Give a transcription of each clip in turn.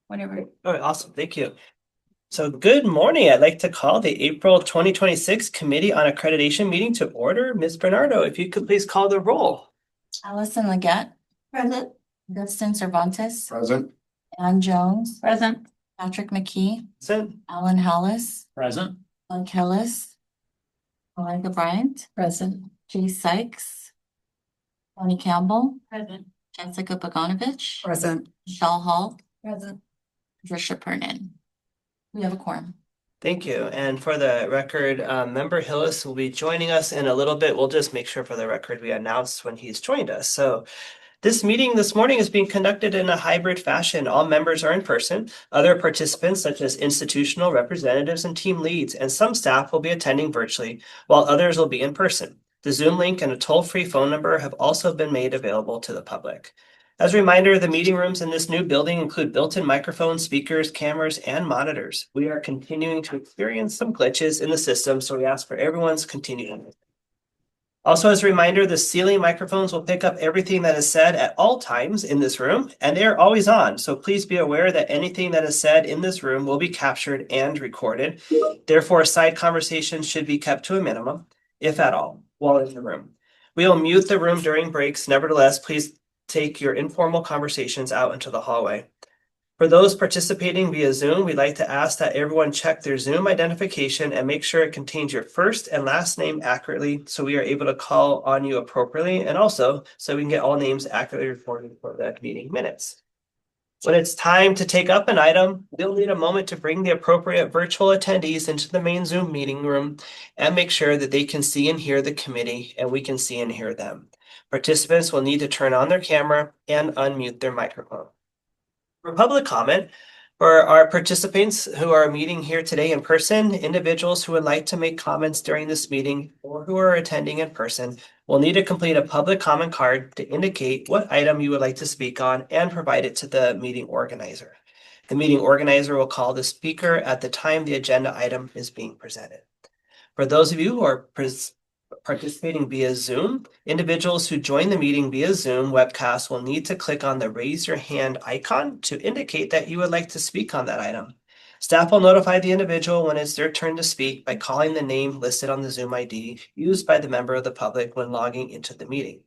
Whenever. All right, awesome. Thank you. So good morning. I'd like to call the April 2026 Committee on Accreditation meeting to order. Ms. Bernardo, if you could please call the roll. Allison Leggett. Present. Dustin Cervantes. Present. Ann Jones. Present. Patrick McKee. Present. Alan Hallis. Present. Doug Hillis. Malika Bryant. Present. Jay Sykes. Tony Campbell. Present. Jessica Bogdanovich. Present. Michelle Hall. Present. Trisha Pernin. We have a quorum. Thank you. And for the record, Member Hillis will be joining us in a little bit. We'll just make sure for the record we announce when he's joined us. So this meeting this morning is being conducted in a hybrid fashion. All members are in person. Other participants, such as institutional representatives and team leads, and some staff will be attending virtually, while others will be in person. The Zoom link and a toll-free phone number have also been made available to the public. As a reminder, the meeting rooms in this new building include built-in microphones, speakers, cameras, and monitors. We are continuing to experience some glitches in the system, so we ask for everyone's continued. Also, as a reminder, the ceiling microphones will pick up everything that is said at all times in this room, and they are always on. So please be aware that anything that is said in this room will be captured and recorded. Therefore, side conversations should be kept to a minimum, if at all, while in the room. We will mute the room during breaks. Nevertheless, please take your informal conversations out into the hallway. For those participating via Zoom, we'd like to ask that everyone check their Zoom identification and make sure it contains your first and last name accurately so we are able to call on you appropriately, and also so we can get all names accurately recorded for the meeting minutes. When it's time to take up an item, we'll need a moment to bring the appropriate virtual attendees into the main Zoom meeting room and make sure that they can see and hear the committee and we can see and hear them. Participants will need to turn on their camera and unmute their microphone. For public comment, for our participants who are meeting here today in person, individuals who would like to make comments during this meeting or who are attending in person will need to complete a public comment card to indicate what item you would like to speak on and provide it to the meeting organizer. The meeting organizer will call the speaker at the time the agenda item is being presented. For those of you who are participating via Zoom, individuals who join the meeting via Zoom webcast will need to click on the raise your hand icon to indicate that you would like to speak on that item. Staff will notify the individual when it's their turn to speak by calling the name listed on the Zoom ID used by the member of the public when logging into the meeting.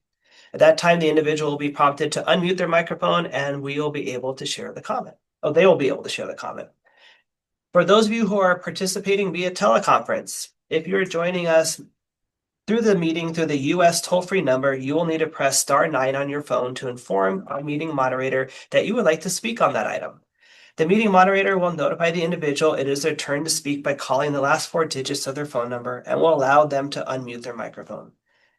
At that time, the individual will be prompted to unmute their microphone and we will be able to share the comment. Oh, they will be able to share the comment. For those of you who are participating via teleconference, if you're joining us through the meeting through the US toll-free number, you will need to press *9 on your phone to inform our meeting moderator that you would like to speak on that item. The meeting moderator will notify the individual it is their turn to speak by calling the last 4 digits of their phone number and will allow them to unmute their microphone.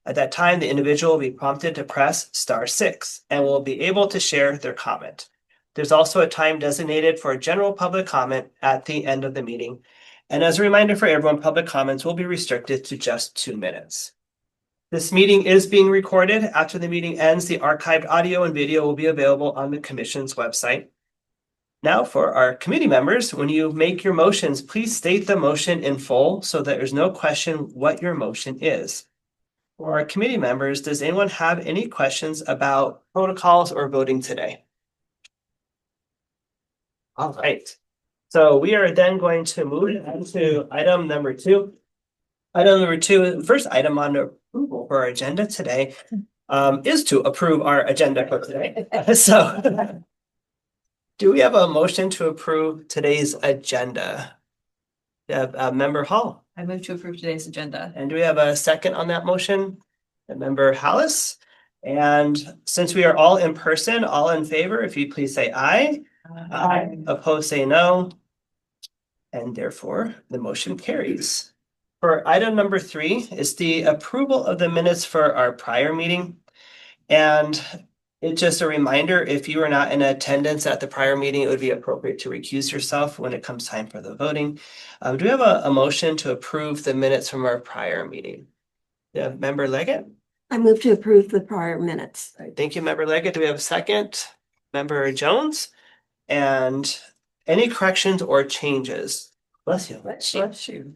At that time, the individual will be prompted to press *6 and will be able to share their comment. There's also a time designated for general public comment at the end of the meeting. And as a reminder for everyone, public comments will be restricted to just 2 minutes. This meeting is being recorded. After the meeting ends, the archived audio and video will be available on the Commission's website. Now for our committee members, when you make your motions, please state the motion in full so that there's no question what your motion is. For our committee members, does anyone have any questions about protocols or voting today? All right. So we are then going to move on to item number 2. Item number 2, the first item on approval for our agenda today is to approve our agenda for today. So do we have a motion to approve today's agenda? Member Hall. I move to approve today's agenda. And do we have a second on that motion? Member Hallis. And since we are all in person, all in favor, if you please say aye. Aye. Opposed, say no. And therefore, the motion carries. For item number 3 is the approval of the minutes for our prior meeting. And it's just a reminder, if you were not in attendance at the prior meeting, it would be appropriate to recuse yourself when it comes time for the voting. Do we have a motion to approve the minutes from our prior meeting? Yeah, Member Leggett? I move to approve the prior minutes. All right, thank you, Member Leggett. Do we have a second? Member Jones? And any corrections or changes? Bless you. Bless you.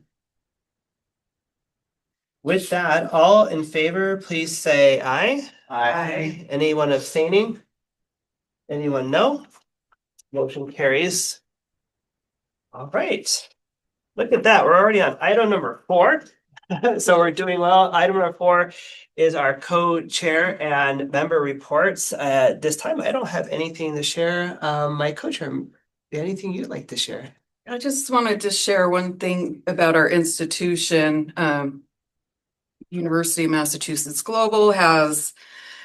With that, all in favor, please say aye. Aye. Anyone abstaining? Anyone no? Motion carries. All right. Look at that. We're already on item number 4. So we're doing well. Item number 4 is our co-chair and member reports. This time I don't have anything to share. My co-chair, anything you'd like to share? I just wanted to share one thing about our institution. University of Massachusetts Global has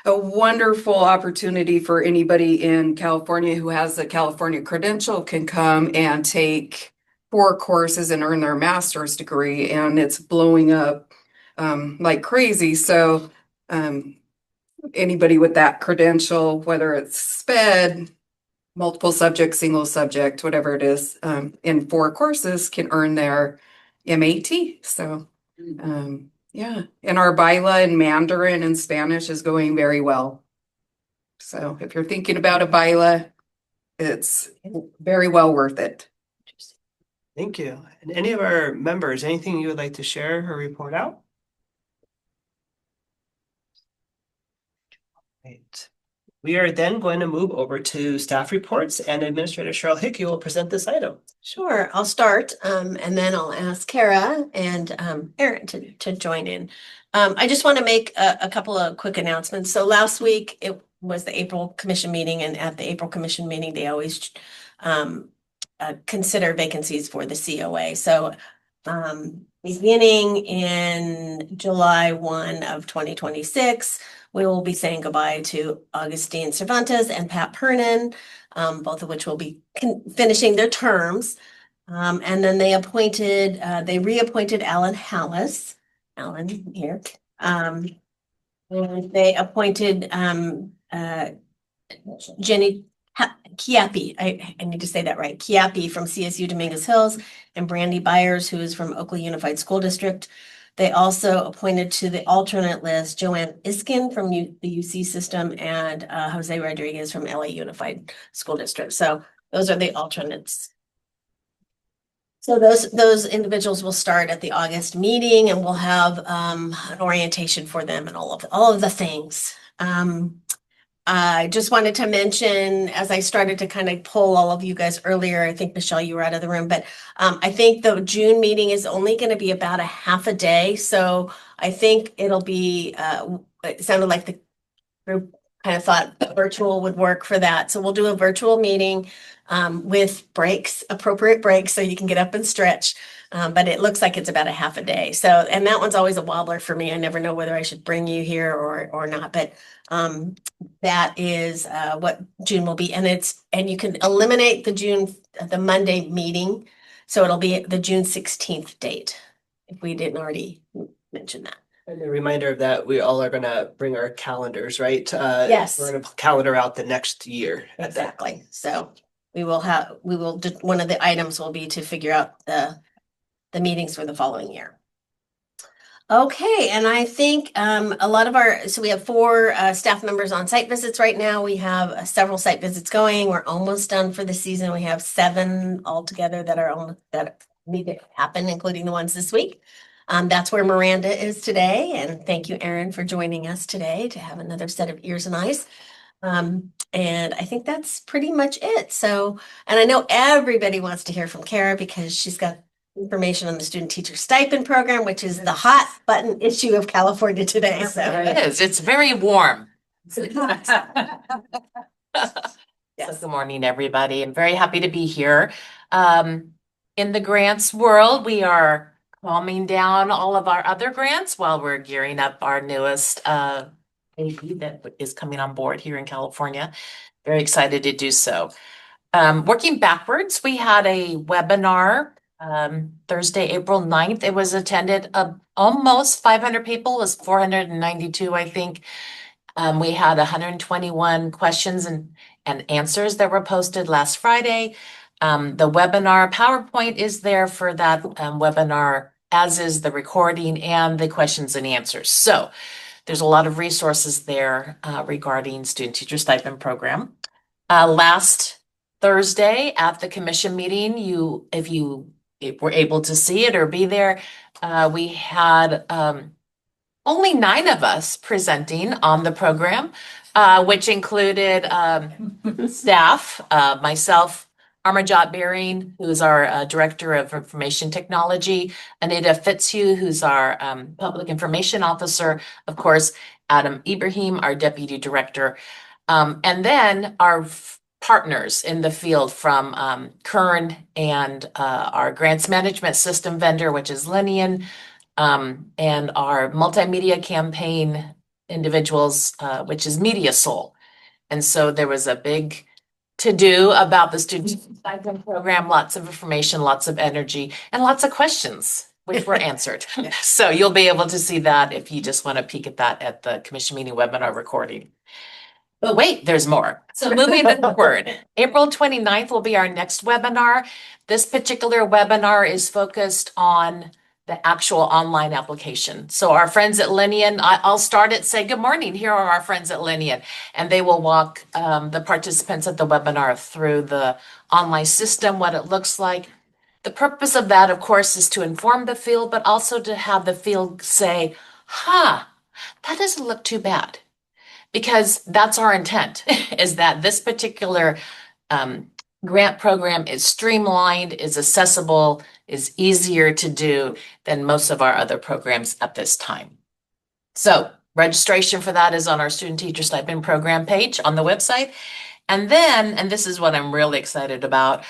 a wonderful opportunity for anybody in California who has a California credential can come and take 4 courses and earn their master's degree, and it's blowing up like crazy. So anybody with that credential, whether it's SPED, multiple subject, single subject, whatever it is, in 4 courses can earn their MAT. So yeah, and our BILA in Mandarin and Spanish is going very well. So if you're thinking about a BILA, it's very well worth it. Thank you. And any of our members, anything you would like to share or report out? Right. We are then going to move over to staff reports, and Administrator Cheryl Hickey will present this item. Sure, I'll start, and then I'll ask Kara and Erin to join in. I just want to make a couple of quick announcements. So last week, it was the April Commission meeting, and at the April Commission meeting, they always consider vacancies for the COA. So beginning in July 1 of 2026, we will be saying goodbye to Augustine Cervantes and Pat Pernin, both of which will be finishing their terms. And then they reappointed Alan Hallis. Alan here. And they appointed Jenny Chiappi. I need to say that right. Chiappi from CSU Dominguez Hills, and Brandy Byers, who is from Oakley Unified School District. They also appointed to the alternate list Joanne Iskin from the UC system and Jose Rodriguez from LA Unified School District. So those are the alternates. So those individuals will start at the August meeting, and we'll have an orientation for them and all of the things. I just wanted to mention, as I started to kind of poll all of you guys earlier, I think, Michelle, you were out of the room, but I think the June meeting is only going to be about a half a day. So I think it'll be, it sounded like the group kind of thought virtual would work for that. So we'll do a virtual meeting with breaks, appropriate breaks, so you can get up and stretch. But it looks like it's about a half a day. So, and that one's always a wobbler for me. I never know whether I should bring you here or not, but that is what June will be. And you can eliminate the Monday meeting. So it'll be the June 16th date, if we didn't already mention that. And a reminder of that, we all are going to bring our calendars, right? Yes. We're going to calendar out the next year. Exactly. So one of the items will be to figure out the meetings for the following year. Okay, and I think so we have 4 staff members on site visits right now. We have several site visits going. We're almost done for the season. We have 7 altogether that need to happen, including the ones this week. That's where Miranda is today, and thank you, Erin, for joining us today to have another set of ears and eyes. And I think that's pretty much it. So, and I know everybody wants to hear from Kara because she's got information on the student teacher stipend program, which is the hot button issue of California today. So It is. It's very warm. Yes. So good morning, everybody. I'm very happy to be here. In the grants world, we are calming down all of our other grants while we're gearing up our newest AP that is coming on board here in California. Very excited to do so. Working backwards, we had a webinar Thursday, April 9th. It was attended almost 500 people. It was 492, I think. We had 121 questions and answers that were posted last Friday. The webinar PowerPoint is there for that webinar, as is the recording and the questions and answers. So there's a lot of resources there regarding student teacher stipend program. Last Thursday at the commission meeting, if you were able to see it or be there, we had only 9 of us presenting on the program. which included staff, myself, Amarjot Beering, who's our Director of Information Technology, Anita Fitzhugh, who's our Public Information Officer, of course, Adam Ibrahim, our Deputy Director, and then our partners in the field from Kern and our grants management system vendor, which is Linian, and our multimedia campaign individuals, which is Media Soul. And so there was a big to-do about the student stipend program, lots of information, lots of energy, and lots of questions, which were answered. So you'll be able to see that if you just want to peek at that at the commission meeting webinar recording. But wait, there's more. So moving forward, April 29th will be our next webinar. This particular webinar is focused on the actual online application. So our friends at Linian, I'll start it, say good morning. Here are our friends at Linian, and they will walk the participants at the webinar through the online system, what it looks like. The purpose of that, of course, is to inform the field, but also to have the field say, that doesn't look too bad. Because that's our intent, is that this particular grant program is streamlined, is accessible, is easier to do than most of our other programs at this time. So registration for that is on our Student Teacher Stipend Program page on the website. And then, and this is what I'm really excited about,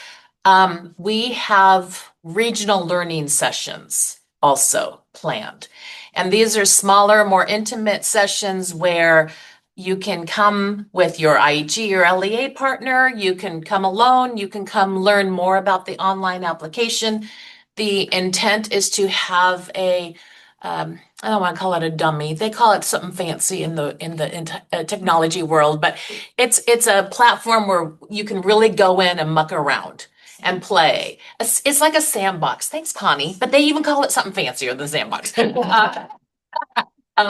we have regional learning sessions also planned. And these are smaller, more intimate sessions where you can come with your IEG or LEA partner, you can come alone, you can come learn more about the online application. The intent is to have a, I don't want to call it a dummy, they call it something fancy in the technology world, but it's a platform where you can really go in and muck around and play. It's like a sandbox. Thanks, Connie, but they even call it something fancier than sandbox.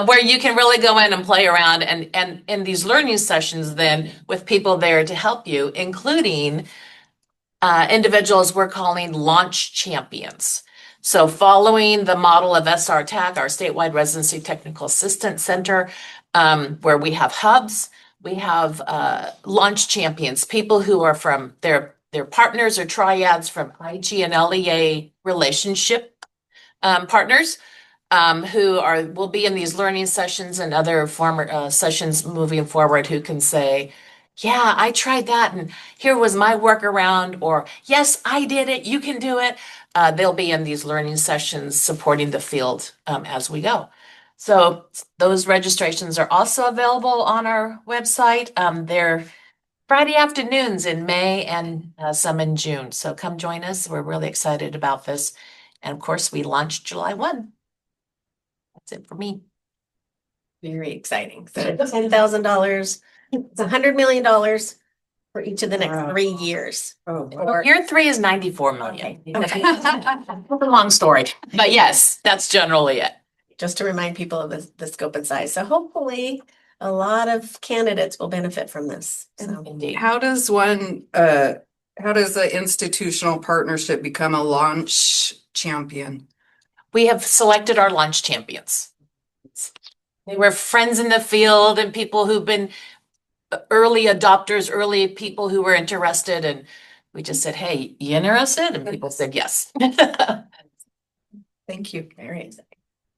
Where you can really go in and play around and in these learning sessions then with people there to help you, including individuals we're calling launch champions. So following the model of SRTAC, our statewide residency technical assistance center, where we have hubs, we have launch champions, people who are from their partners or triads from IG and LEA relationship partners. Who will be in these learning sessions and other former sessions moving forward, who can say, yeah, I tried that and here was my workaround, or yes, I did it, you can do it. They'll be in these learning sessions supporting the field as we go. So those registrations are also available on our website. They're Friday afternoons in May and some in June. So come join us. We're really excited about this. And of course, we launched July 1. That's it for me. Very exciting. So $10,000, it's $100 million for each of the next Wow. 3 years. Oh, Year 3 is 94 million. Okay. It's a long story, but yes, that's generally it. Just to remind people of the scope and size. So hopefully a lot of candidates will benefit from this. So Indeed. how does the institutional partnership become a launch champion? We have selected our launch champions. They were friends in the field and people who've been early adopters, early people who were interested. And we just said, hey, you interested? And people said yes. Thank you. very exciting.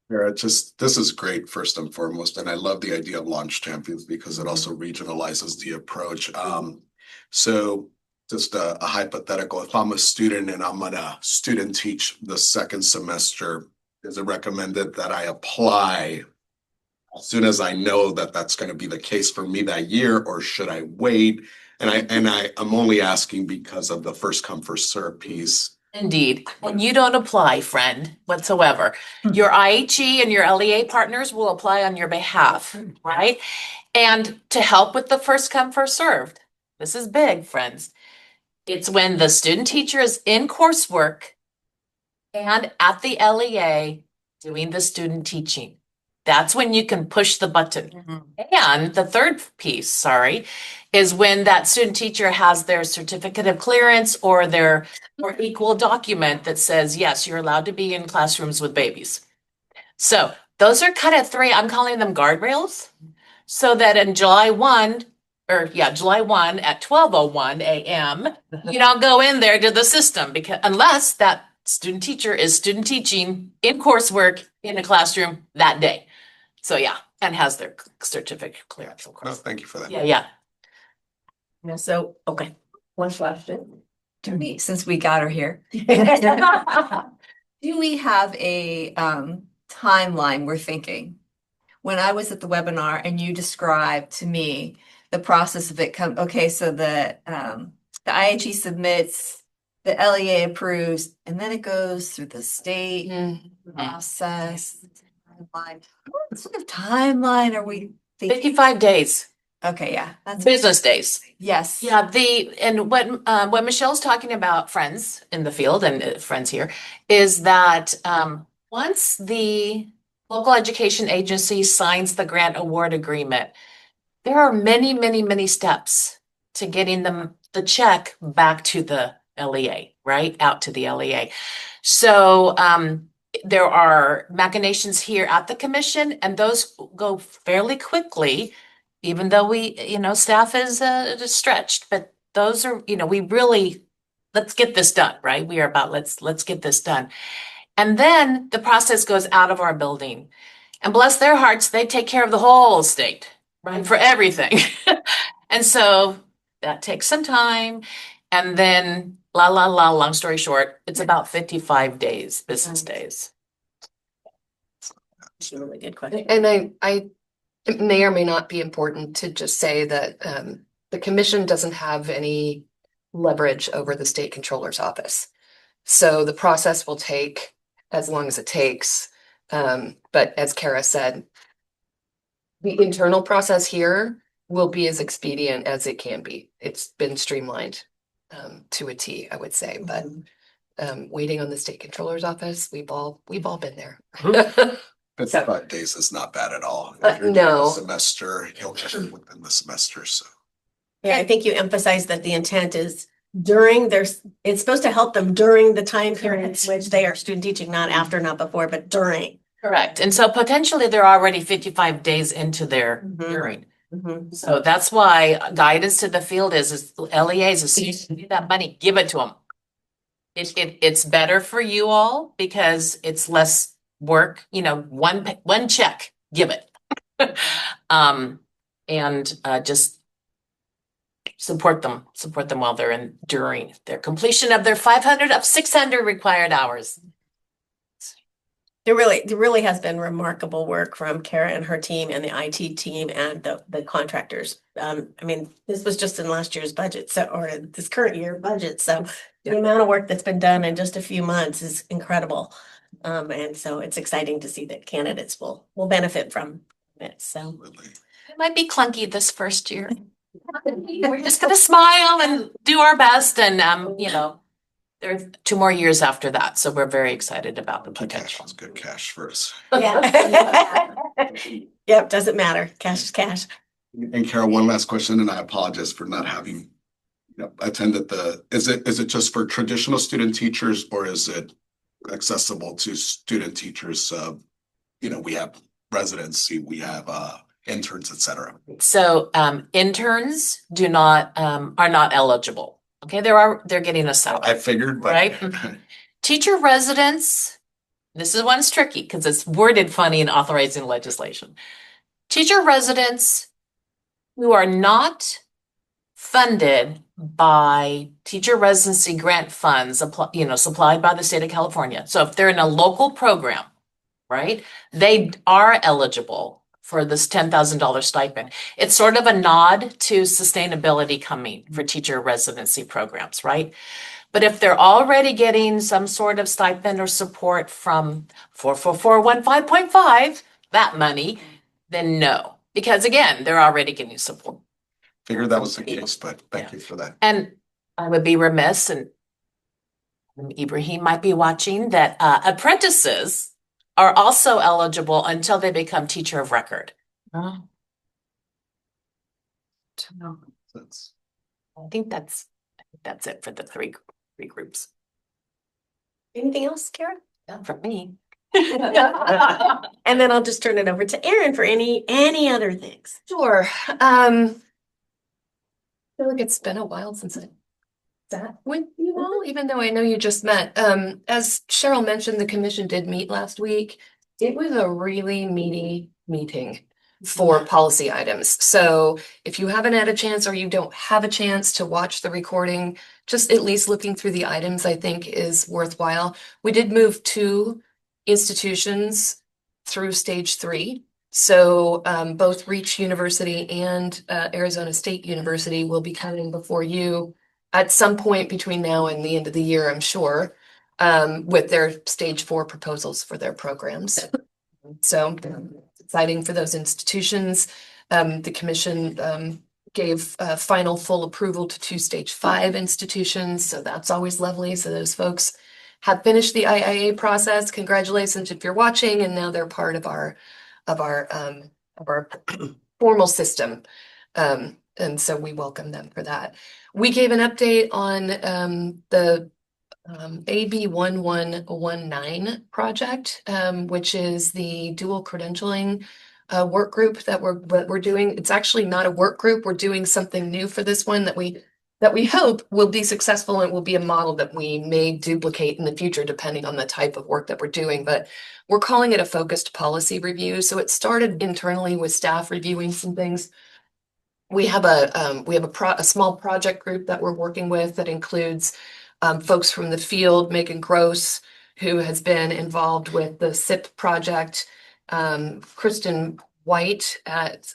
Yeah, this is great first and foremost, and I love the idea of launch champions because it also regionalizes the approach. So just a hypothetical, if I'm a student and I'm gonna student teach the second semester, is it recommended that I apply as soon as I know that that's going to be the case for me that year, or should I wait? And I'm only asking because of the first come first serve piece. Indeed. And you don't apply, friend, whatsoever. Your IHE and your LEA partners will apply on your behalf, right? And to help with the first come first served, this is big, friends. It's when the student teacher is in coursework and at the LEA doing the student teaching. That's when you can push the button. And the third piece, is when that student teacher has their certificate of clearance or their equal document that says, yes, you're allowed to be in classrooms with babies. So those are kind of 3, I'm calling them guardrails. so that in July 1 at 12:01 a.m., you don't go in there to the system because unless that student teacher is student teaching in coursework in a classroom that day. So yeah, and has their certificate clearance, of No, course. thank you for that. Yeah. Yeah, so, okay, one question. To me, since we got her here. Do we have a timeline we're thinking? When I was at the webinar and you described to me the process of it okay, so the IHE submits, the LEA approves, and then it goes through the state process. Timeline. What sort of timeline are we thinking? 55 days, Okay, yeah, that's business days. yes. Yeah, and what Michelle's talking about, friends in the field and friends here, is that once the local education agency signs the grant award agreement, there are many, many, many steps to getting the check back to the LEA, right? Out to the LEA. So there are machinations here at the commission, and those go fairly quickly, even though staff is stretched, but those are, we really, let's get this done, right? We are about, let's get this done. And then the process goes out of our building. And bless their hearts, they take care of the whole state, right? For everything. And so that takes some time. And then long story short, it's about 55 days, business days. That's a really good question. And it may or may not be important to just say that the commission doesn't have any leverage over the state controller's office. So the process will take as long as it takes. But as Kara said, the internal process here will be as expedient as it can be. It's been streamlined to a T, I would say, but waiting on the state controller's office, we've all been there. 55 days is not bad at all. No. If you're doing a semester, you'll get it within the semester, so. Yeah, I think you emphasized that the intent is it's supposed to help them during the time period in which they are student teaching, not after, not before, but during. Correct. And so potentially they're already 55 days into their during. Mhm. So that's why guidance to the field is LEAs, as soon as you get that money, give it to them. It's better for you all because it's less work, one check, give it. And just support them while they're during their completion of their 500 of 600 required hours. There really has been remarkable work from Kara and her team and the IT team and the contractors. I mean, this was just in last year's budget, or this current year budget. So the amount of work that's been done in just a few months is incredible. And so it's exciting to see that candidates will benefit from it. So Absolutely. It might be clunky this first year. We're just gonna smile and do our best and there are 2 more years after that, so we're very excited about the Cash potential. is good cash first. yeah. Yep, doesn't matter. Cash is cash. And Carol, one last question, and I apologize for not having attended is it just for traditional student teachers or is it accessible to student teachers? We have residency, we have interns, etc. So interns are not eligible. Okay, they're getting a I salary, figured, but right? Teacher residents, this is one's tricky because it's worded funny in authorizing legislation. Teacher residents who are not funded by teacher residency grant funds, supplied by the state of California. So if they're in a local program, right, they are eligible for this $10,000 stipend. It's sort of a nod to sustainability coming for teacher residency programs, right? But if they're already getting some sort of stipend or support from 44415.5, that money, then no. Because again, they're already getting support. Figured that was the case, but thank you for that. And I would be remiss, and Ibrahim might be watching, that apprentices are also eligible until they become teacher of record. I think that's it for the three groups. Anything else, Kara? Done for me. And then I'll just turn it over to Erin for any other things. Sure. I feel like it's been a while since I sat with you all, even though I know you just met. As Cheryl mentioned, the commission did meet last week. It was a really meaty meeting for policy items. So if you haven't had a chance or you don't have a chance to watch the recording, just at least looking through the items, I think is worthwhile. We did move 2 institutions through stage 3. So both Reach University and Arizona State University will be coming before you at some point between now and the end of the year, I'm sure, with their stage 4 proposals for their programs. So exciting for those institutions. The commission gave final full approval to 2 stage 5 institutions, so that's always lovely. So those folks have finished the IIA process. Congratulations if you're watching, and now they're part of our formal system. And so we welcome them for that. We gave an update on the AB 1119 project, which is the dual credentialing work group that we're doing. It's actually not a work group. We're doing something new for this one that we hope will be successful and will be a model that we may duplicate in the future, depending on the type of work that we're doing. But we're calling it a focused policy review. So it started internally with staff reviewing some things. We have a small project group that we're working with that includes folks from the field, Megan Gross, who has been involved with the SIP project, Kristen White at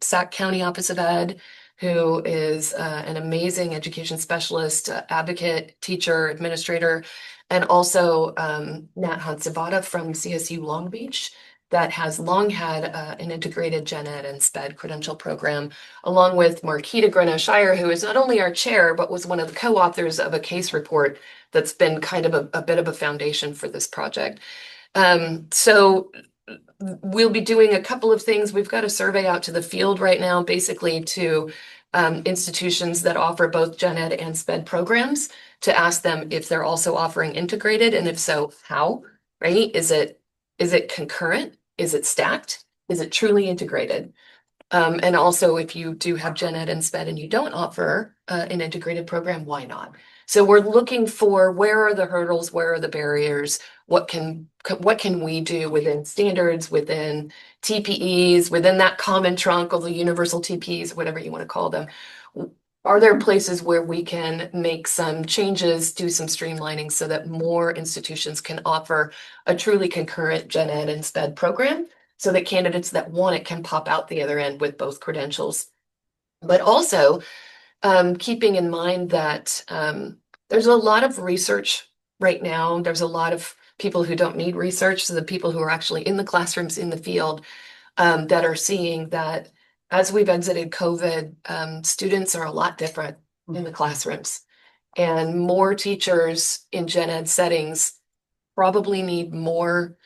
Sac County Office of Ed, who is an amazing education specialist, advocate, teacher, administrator, and also Nat Hansabata from CSU Long Beach that has long had an integrated gen ed and SPED credential program, along with Marquita Greno-Shire, who is not only our chair, but was one of the co-authors of a case report that's been kind of a bit of a foundation for this project. So we'll be doing a couple of things. We've got a survey out to the field right now, basically to institutions that offer both gen ed and SPED programs, to ask them if they're also offering integrated, and if so, how, right? Is it concurrent? Is it stacked? Is it truly integrated? And also, if you do have gen ed and SPED and you don't offer an integrated program, why not? So we're looking for, where are the hurdles? Where are the barriers? What can we do within standards, within TPEs, within that common trunk, or the universal TPEs, whatever you want to call them? Are there places where we can make some changes, do some streamlining so that more institutions can offer a truly concurrent gen ed and SPED program, so that candidates that want it can pop out the other end with both credentials? But also keeping in mind that there's a lot of research right now. There's a lot of people who don't need research, so the people who are actually in the classrooms, in the field, that are seeing that as we've exited COVID, students are a lot different in the classrooms, and more teachers in gen ed settings probably need more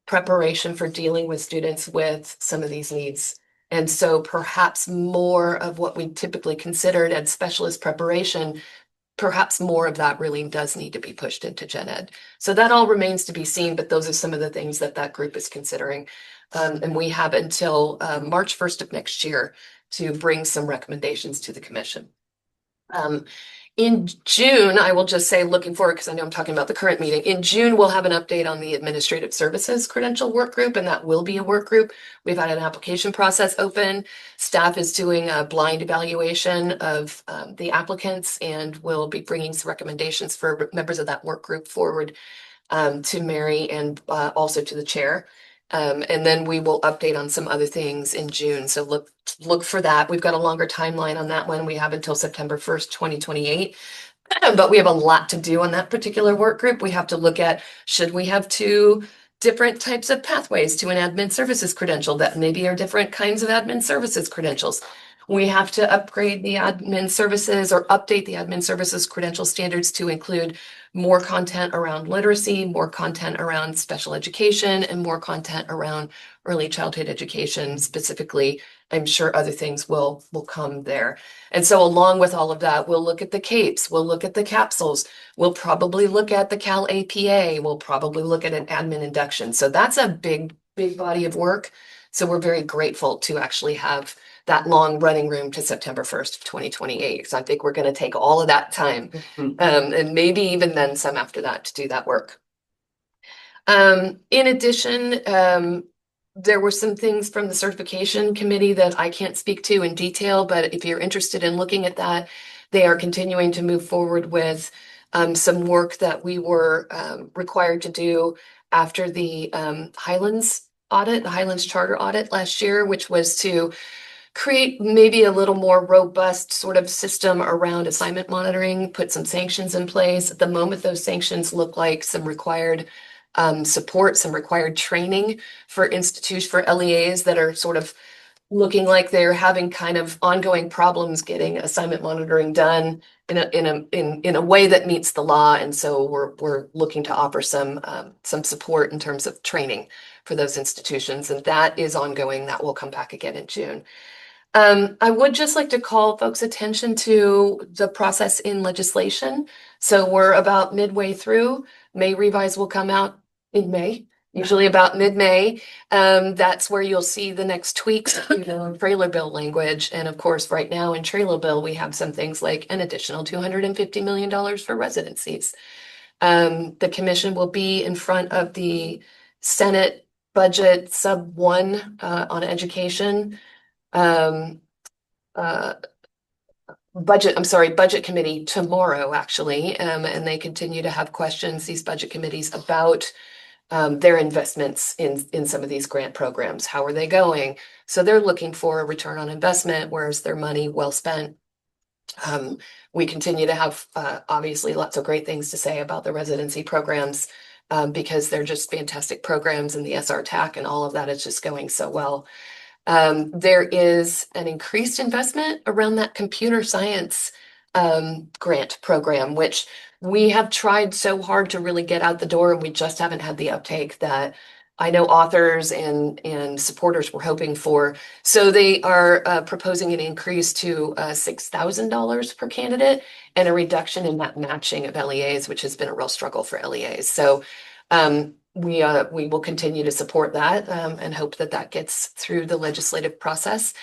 preparation for dealing with students with some of these needs. And so perhaps more of what we typically considered as specialist preparation, perhaps more of that really does need to be pushed into gen ed. So that all remains to be seen, but those are some of the things that group is considering. And we have until March 1st of next year to bring some recommendations to the commission. In June, I will just say, looking forward, because I know I'm talking about the current meeting. In June, we'll have an update on the administrative services credential work group, and that will be a work group. We've had an application process open. Staff is doing a blind evaluation of the applicants, and we'll be bringing some recommendations for members of that work group forward to Mary and also to the chair. And then we will update on some other things in June. So look for that. We've got a longer timeline on that one. We have until September 1st, 2028. But we have a lot to do on that particular work group. We have to look at, should we have 2 different types of pathways to an admin services credential that maybe are different kinds of admin services credentials? We have to upgrade the admin services or update the admin services credential standards to include more content around literacy, more content around special education, and more content around early childhood education, specifically I'm sure other things will come there. And so along with all of that, we'll look at the CAPES, we'll look at the capsules, we'll probably look at the Cal APA, we'll probably look at an admin induction. So that's a big body of work. So we're very grateful to actually have that long running room to September 1st of 2028. So I think we're going to take all of that time, and maybe even then some after that to do that work. In addition, there were some things from the certification committee that I can't speak to in detail, but if you're interested in looking at that, they are continuing to move forward with some work that we were required to do after the Highlands audit, the Highlands Charter audit last year, which was to create maybe a little more robust sort of system around assignment monitoring, put some sanctions in place. At the moment, those sanctions look like some required support, some required training for institutions, for LEAs that are sort of looking like they're having kind of ongoing problems getting assignment monitoring done in a way that meets the law. And so we're looking to offer some support in terms of training for those institutions, and that is ongoing. That will come back again in June. I would just like to call folks' attention to the process in legislation. So we're about midway through. May revise will come out in May, usually about mid-May. That's where you'll see the next tweaks to the trailer bill language. And of course, right now in trailer bill, we have some things like an additional $250 million for residencies. The commission will be in front of the Senate budget sub 1 on education. Budget committee tomorrow, actually, and they continue to have questions, these budget committees, about their investments in some of these grant programs. How are they going? So they're looking for a return on investment. Where's their money well spent? We continue to have obviously lots of great things to say about the residency programs because they're just fantastic programs, and the SR TAC and all of that is just going so well. There is an increased investment around that computer science grant program, which we have tried so hard to really get out the door, and we just haven't had the uptake that I know authors and supporters were hoping for. So they are proposing an increase to $6,000 per candidate and a reduction in that matching of LEAs, which has been a real struggle for LEAs. So we will continue to support that and hope that that gets through the legislative process.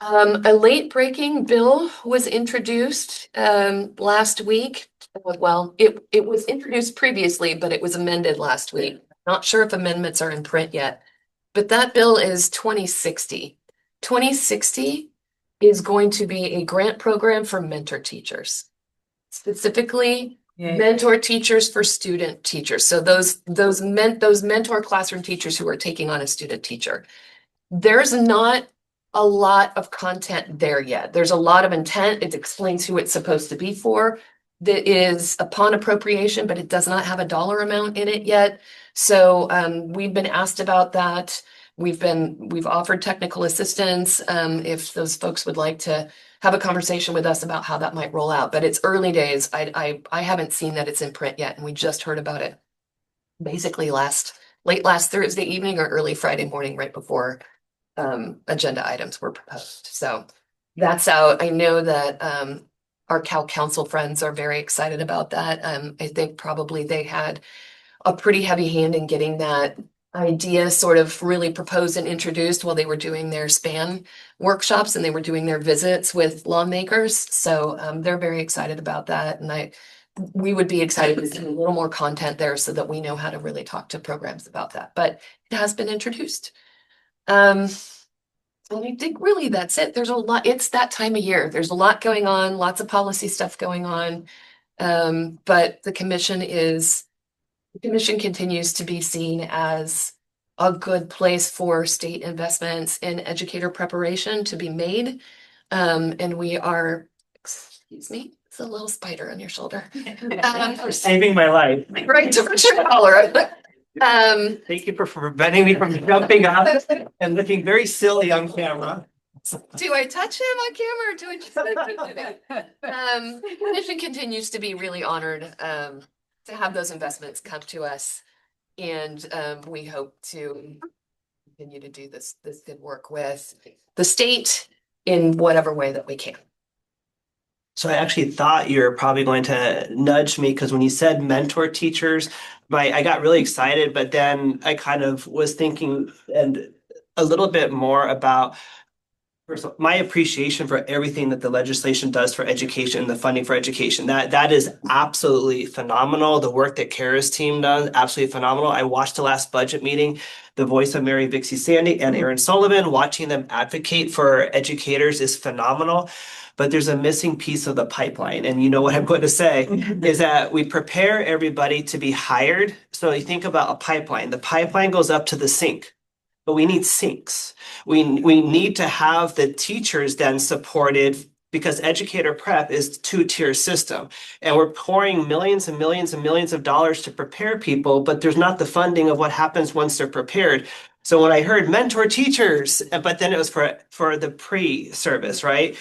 A late breaking bill was introduced last week. Well, it was introduced previously, but it was amended last week. Not sure if amendments are in print yet, but that bill is 2060. 2060 is going to be a grant program for mentor teachers, specifically mentor teachers for student teachers. So those mentor classroom teachers who are taking on a student teacher. There's not a lot of content there yet. There's a lot of intent. It explains who it's supposed to be for. That is upon appropriation, but it does not have a dollar amount in it yet. So we've been asked about that. We've offered technical assistance if those folks would like to have a conversation with us about how that might roll out. But it's early days. I haven't seen that it's in print yet, and we just heard about it basically late last Thursday evening or early Friday morning, right before agenda items were proposed. So that's out. I know that our Cal Council friends are very excited about that. I think probably they had a pretty heavy hand in getting that idea sort of really proposed and introduced while they were doing their SPAN workshops and they were doing their visits with lawmakers. So they're very excited about that. And we would be excited to see a little more content there so that we know how to really talk to programs about that. But it has been introduced. And I think really that's it. There's a lot, it's that time of year. There's a lot going on, lots of policy stuff going on. But the commission continues to be seen as a good place for state investments in educator preparation to be made. And we are, excuse me, it's a little spider on your shoulder. Saving my life. Right to Richard Holler. Thank you for preventing me from jumping up and looking very silly on camera. Do I touch him on camera or do I just? The commission continues to be really honored to have those investments come to us, and we hope to continue to do this good work with the state in whatever way that we can. So I actually thought you were probably going to nudge me because when you said mentor teachers, I got really excited, but then I kind of was thinking and a little bit more about first of all, my appreciation for everything that the legislation does for education, the funding for education. That is absolutely phenomenal. The work that Kara's team does, absolutely phenomenal. I watched the last budget meeting, the voice of Mary Vixie Sandy and Aaron Sullivan, watching them advocate for educators is phenomenal. But there's a missing piece of the pipeline. And you know what I'm going to say is that we prepare everybody to be hired. So you think about a pipeline. The pipeline goes up to the sink. But we need sinks. We need to have the teachers then supported because educator prep is two-tier system. And we're pouring millions and millions and millions of dollars to prepare people, but there's not the funding of what happens once they're prepared. So when I heard mentor teachers, but then it was for the pre-service, right?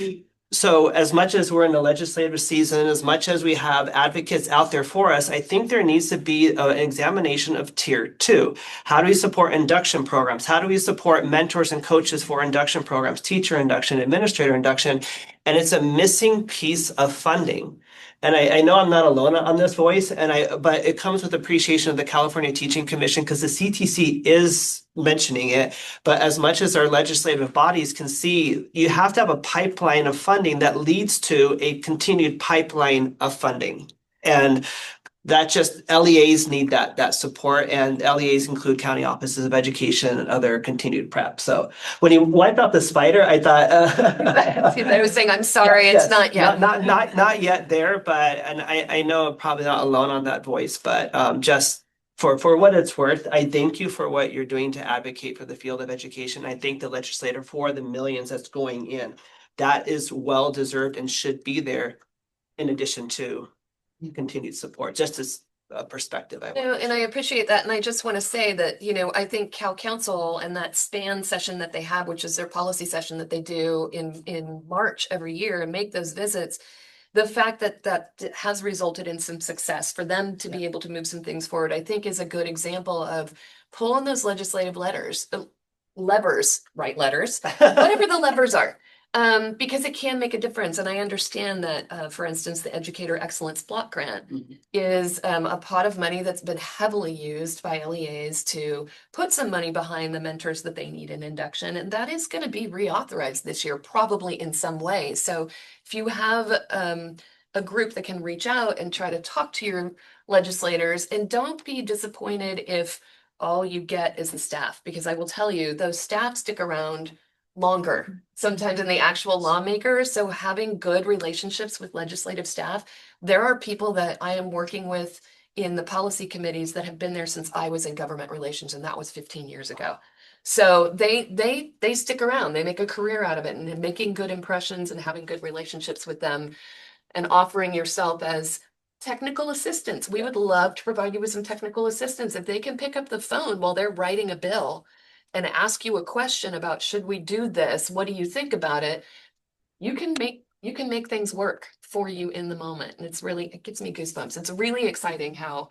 So as much as we're in the legislative season, as much as we have advocates out there for us, I think there needs to be an examination of tier 2. How do we support induction programs? How do we support mentors and coaches for induction programs, teacher induction, administrator induction? And it's a missing piece of funding. And I know I'm not alone on this voice, but it comes with appreciation of the California Teaching Commission because the CTC is mentioning it. But as much as our legislative bodies can see, you have to have a pipeline of funding that leads to a continued pipeline of funding. And that just LEAs need that support, and LEAs include county offices of education and other continued prep. So when you wiped out the spider, I thought I was saying, I'm sorry, yes, it's not yet. not yet there, but and I know I'm probably not alone on that voice, but just for what it's worth, I thank you for what you're doing to advocate for the field of education. I thank the legislator for the millions that's going in. That is well deserved and should be there in addition to continued support, just as a perspective. No, and I appreciate that. And I just want to say that, I think Cal Council and that SPAN session that they have, which is their policy session that they do in March every year and make those visits, the fact that has resulted in some success for them to be able to move some things forward, I think is a good example of pulling those legislative levers, right letters, whatever the levers are. Because it can make a difference. And I understand that, for instance, the Educator Excellence Block Grant is a pot of money that's been heavily used by LEAs to put some money behind the mentors that they need in induction. And that is going to be reauthorized this year, probably in some way. So if you have a group that can reach out and try to talk to your legislators, and don't be disappointed if all you get is the staff, because I will tell you, those staff stick around longer sometimes than the actual lawmakers. So having good relationships with legislative staff, there are people that I am working with in the policy committees that have been there since I was in government relations, and that was 15 years ago. So they stick around, they make a career out of it, and making good impressions and having good relationships with them and offering yourself as technical assistance. We would love to provide you with some technical assistance. If they can pick up the phone while they're writing a bill and ask you a question about, should we do this? What do you think about it? You can make things work for you in the moment. And it gives me goosebumps. It's really exciting how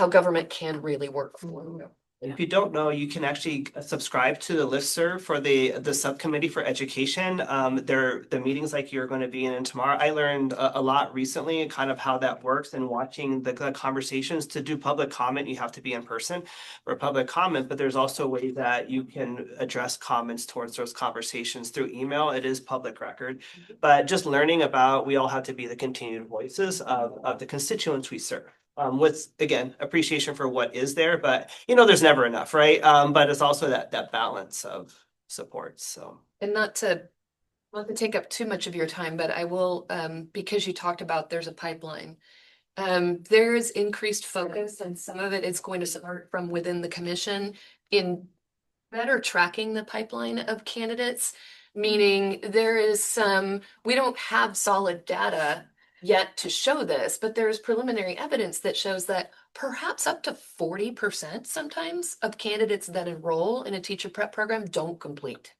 government can really work for you. If you don't know, you can actually subscribe to the listserv for the subcommittee for education. The meetings like you're going to be in tomorrow. I learned a lot recently and kind of how that works, and watching the conversations. To do public comment, you have to be in person for public comment, but there's also ways that you can address comments towards those conversations through email. It is public record, but just learning about, we all have to be the continued voices of the constituents we serve. With, again, appreciation for what is there, but there's never enough, right? But it's also that balance of support. So, and not to take up too much of your time, but I will, because you talked about there's a pipeline. There is increased focus, and some of it is going to start from within the commission in better tracking the pipeline of candidates, meaning we don't have solid data yet to show this, but there's preliminary evidence that shows that perhaps up to 40% sometimes of candidates that enroll in a teacher prep program don't complete.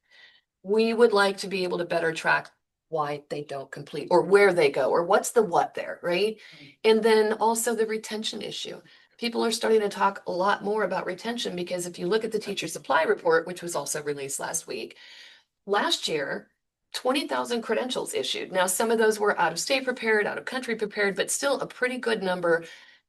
We would like to be able to better track why they don't complete, or where they go, or what's the what there, right? And then also the retention issue. people are starting to talk a lot more about retention, because if you look at the teacher supply report, which was also released last year, 20,000 credentials issued. Now, some of those were out of state prepared, out of country prepared, but still a pretty good number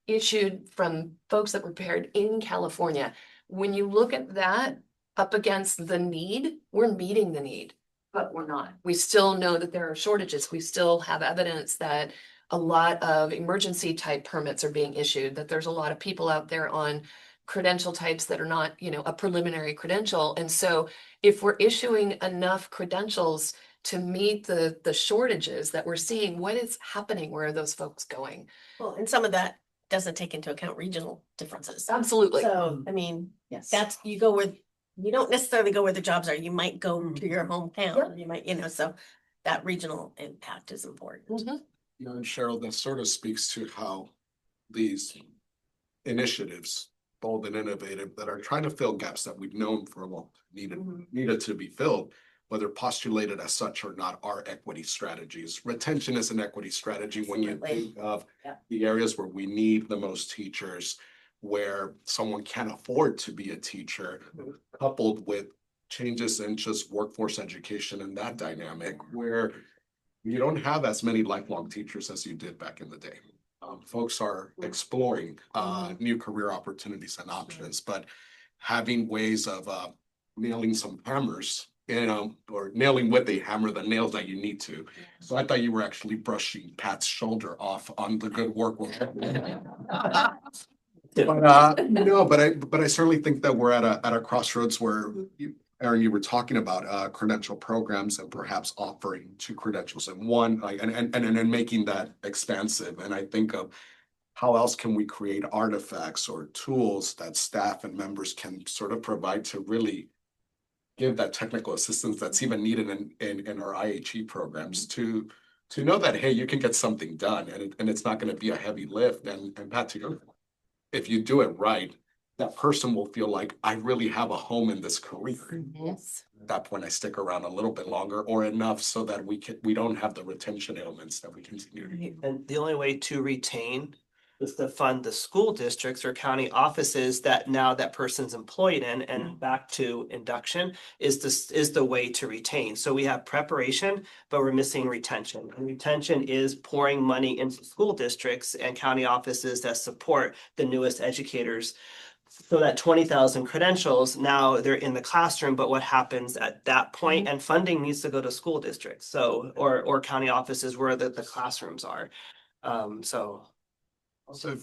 issued from folks that were prepared in California. When you look at that up against the need, we're meeting the need, but we're not. We still know that there are shortages. We still have evidence that a lot of emergency type permits are being issued, that there's a lot of people out there on credential types that are not, a preliminary credential. And so if we're issuing enough credentials to meet the shortages that we're seeing, what is happening? Where are those folks going? Well, and some of that doesn't take into account regional differences. Absolutely. So, I mean, Yes. you don't necessarily go where the jobs are. You might go to your hometown. You might, so that regional impact is important. Mhm. And Cheryl, that sort of speaks to how these initiatives, bold and innovative, that are trying to fill gaps that we've known for a long time needed to be filled, whether postulated as such or not, are equity strategies. Retention is an equity strategy when you Absolutely. think of Yeah. the areas where we need the most teachers, where someone can't afford to be a teacher, coupled with changes in just workforce education and that dynamic, where you don't have as many lifelong teachers as you did back in the day. Folks are exploring new career opportunities and options, but having ways of nailing some hammers, or nailing with a hammer the nails that you need to. So I thought you were actually brushing Pat's shoulder off on the good work. But I certainly think that we're at a crossroads where Aaron, you were talking about credential programs and perhaps offering two credentials in one, like, and making that expansive. And I think of how else can we create artifacts or tools that staff and members can sort of provide to really give that technical assistance that's even needed in our IHE programs to know that, hey, you can get something done and it's not going to be a heavy lift. And Pat, to your point, if you do it right, that person will feel like I really have a home in this career. Yes. At that point, I stick around a little bit longer or enough so that we don't have the retention ailments that we continue to. And the only way to retain is to fund the school districts or county offices that now that person's employed in, and back to induction is the way to retain. So we have preparation, but we're missing retention. And retention is pouring money into school districts and county offices that support the newest educators. So that 20,000 credentials, now they're in the classroom, but what happens at that point? And funding needs to go to school districts, so or county offices where the classrooms are. So Also,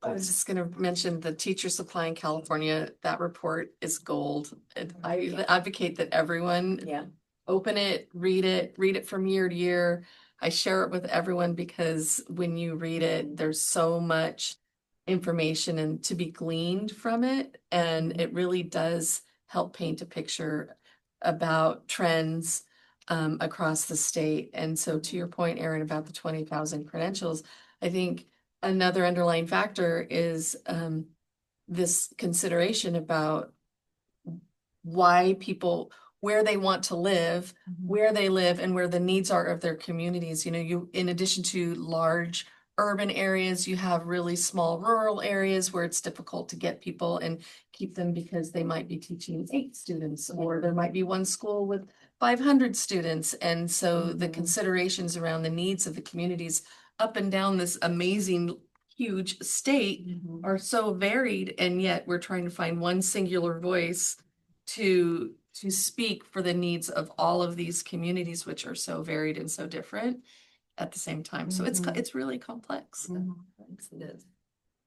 I was just gonna mention the teacher supply in California, that report is gold. And I advocate that everyone Yeah. open it, read it from year to year. I share it with everyone because when you read it, there's so much information and to be gleaned from it. And it really does help paint a picture about trends across the state. And so to your point, Aaron, about the 20,000 credentials, I think another underlying factor is this consideration about why people, where they want to live, where they live, and where the needs are of their communities. You, in addition to large urban areas, you have really small rural areas where it's difficult to get people and keep them because they might be teaching 8 students, or there might be one school with 500 students. And so the considerations around the needs of the communities up and down this amazing, huge state are so varied, and yet we're trying to find one singular voice to speak for the needs of all of these communities, which are so varied and so different at the same time. So it's really complex. It is.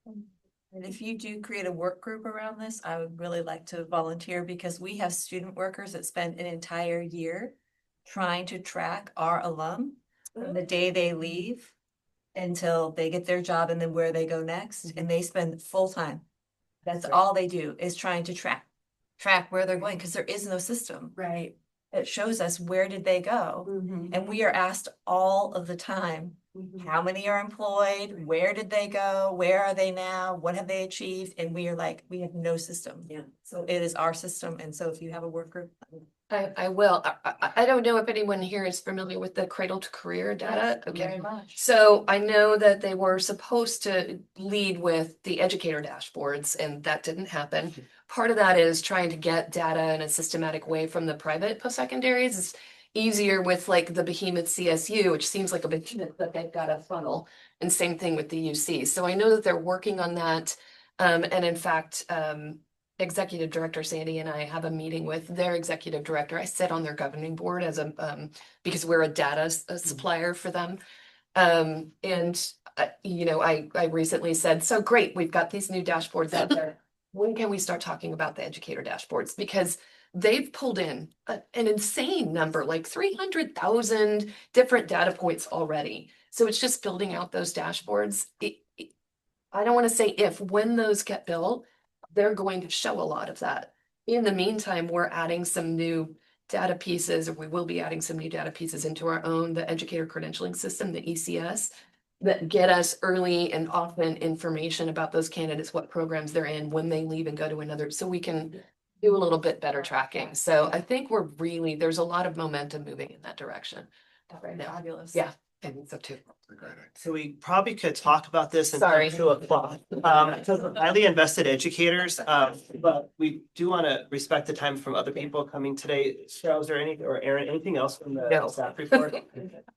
And if you do create a work group around this, I would really like to volunteer, because we have student workers that spend an entire year trying to track our alum from the day they leave until they get their job and then where they go next. And they spend full time. That's all they do, is trying to track where they're going, because there is no system Right. that shows us where did they go. And we are asked all of the time, how many are employed? Where did they go? Where are they now? What have they achieved? And we are like, we have no system. Yeah. So it is our system. And so if you have a work group, I will. I don't know if anyone here is familiar with the cradle to career data. Okay. Very much. So I know that they were supposed to lead with the educator dashboards and that didn't happen. Part of that is trying to get data in a systematic way from the private post-secondaries. It's easier with like the behemoth CSU, which seems like a behemoth, but they've got a funnel. And same thing with the UC. So I know that they're working on that. And in fact, Executive Director Sandy and I have a meeting with their executive director. I sit on their governing board as a because we're a data supplier for them. You know, I recently said, so great, we've got these new dashboards out there. When can we start talking about the educator dashboards? Because they've pulled in an insane number, like 300,000 different data points already. So it's just building out those dashboards. I don't want to say if, when those get built, they're going to show a lot of that. In the meantime, we're adding some new data pieces, or we will be adding some new data pieces into our own, the educator credentialing system, the ECS, that get us early and often information about those candidates, what programs they're in, when they leave and go to another, so we can do a little bit better tracking. So I think there's a lot of momentum moving in that direction right now. Fabulous. Yeah, I think so too. So we probably could talk about this until Sorry. 2 o'clock. Because we're highly invested educators, but we do want to respect the time from other people coming today. Cheryl, is there anything, or Aaron, anything else from the No. staff report?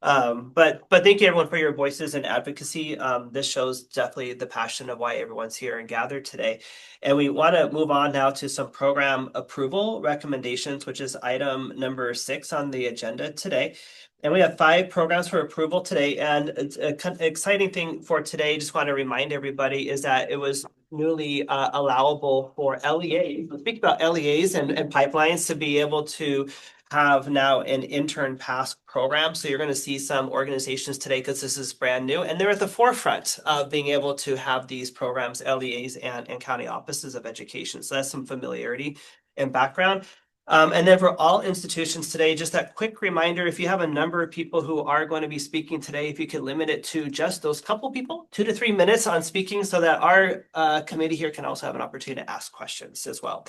But thank you everyone for your voices and advocacy. This shows definitely the passion of why everyone's here and gathered today. And we want to move on now to some program approval recommendations, which is item number 6 on the agenda today. And we have 5 programs for approval today. And it's an exciting thing for today, just want to remind everybody, is that it was newly allowable for LEAs. We'll speak about LEAs and pipelines to be able to have now an intern pass program. So you're going to see some organizations today, because this is brand new, and they're at the forefront of being able to have these programs, LEAs and county offices of education. So that's some familiarity and background. And then for all institutions today, just that quick reminder, if you have a number of people who are going to be speaking today, if you could limit it to just those couple people, 2 to 3 minutes on speaking, so that our committee here can also have an opportunity to ask questions as well.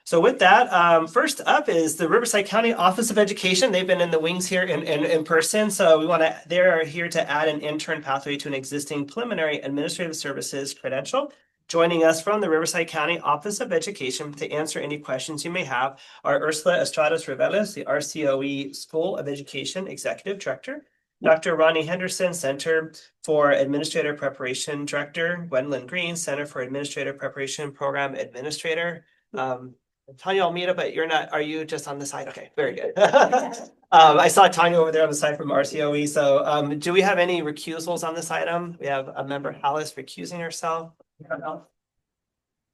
So with that, first up is the Riverside County Office of Education. They've been in the wings here in person. So they're here to add an intern pathway to an existing preliminary administrative services credential. Joining us from the Riverside County Office of Education to answer any questions you may have are Ursula Estradas-Reveles, the RCOE School of Education Executive Director, Dr. Ronnie Henderson, Center for Administrator Preparation Director, Gwendolyn Green, Center for Administrator Preparation Program Administrator, Tanya Almeida, but are you just on the side? Okay, very good. I saw Tanya over there on the side from RCOE. So do we have any recusals on this item? We have a member, Alice, recusing herself.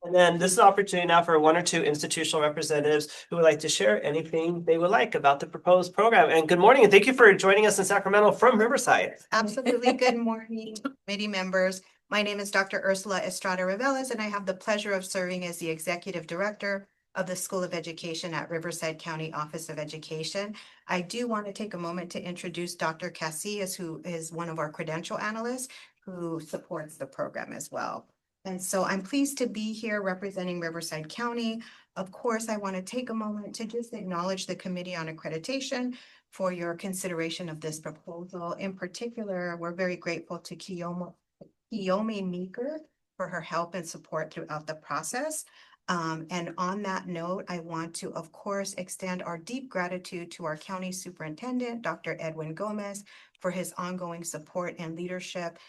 And then this is an opportunity now for 1 or 2 institutional representatives who would like to share anything they would like about the proposed program. And good morning, and thank you for joining us in Sacramento from Riverside. Absolutely. Good morning, committee members. My name is Dr. Ursula Estrada-Reveles, and I have the pleasure of serving as the Executive Director of the School of Education at Riverside County Office of Education. I do want to take a moment to introduce Dr. Casillas, who is one of our credential analysts who supports the program as well. And so I'm pleased to be here representing Riverside County. Of course, I want to take a moment to just acknowledge the Committee on Accreditation for your consideration of this proposal. In particular, we're very grateful to Kiyomi Meeker for her help and support throughout the process. And on that note, I want to, of course, extend our deep gratitude to our county superintendent, Dr. Edwin Gomez, for his ongoing support and leadership.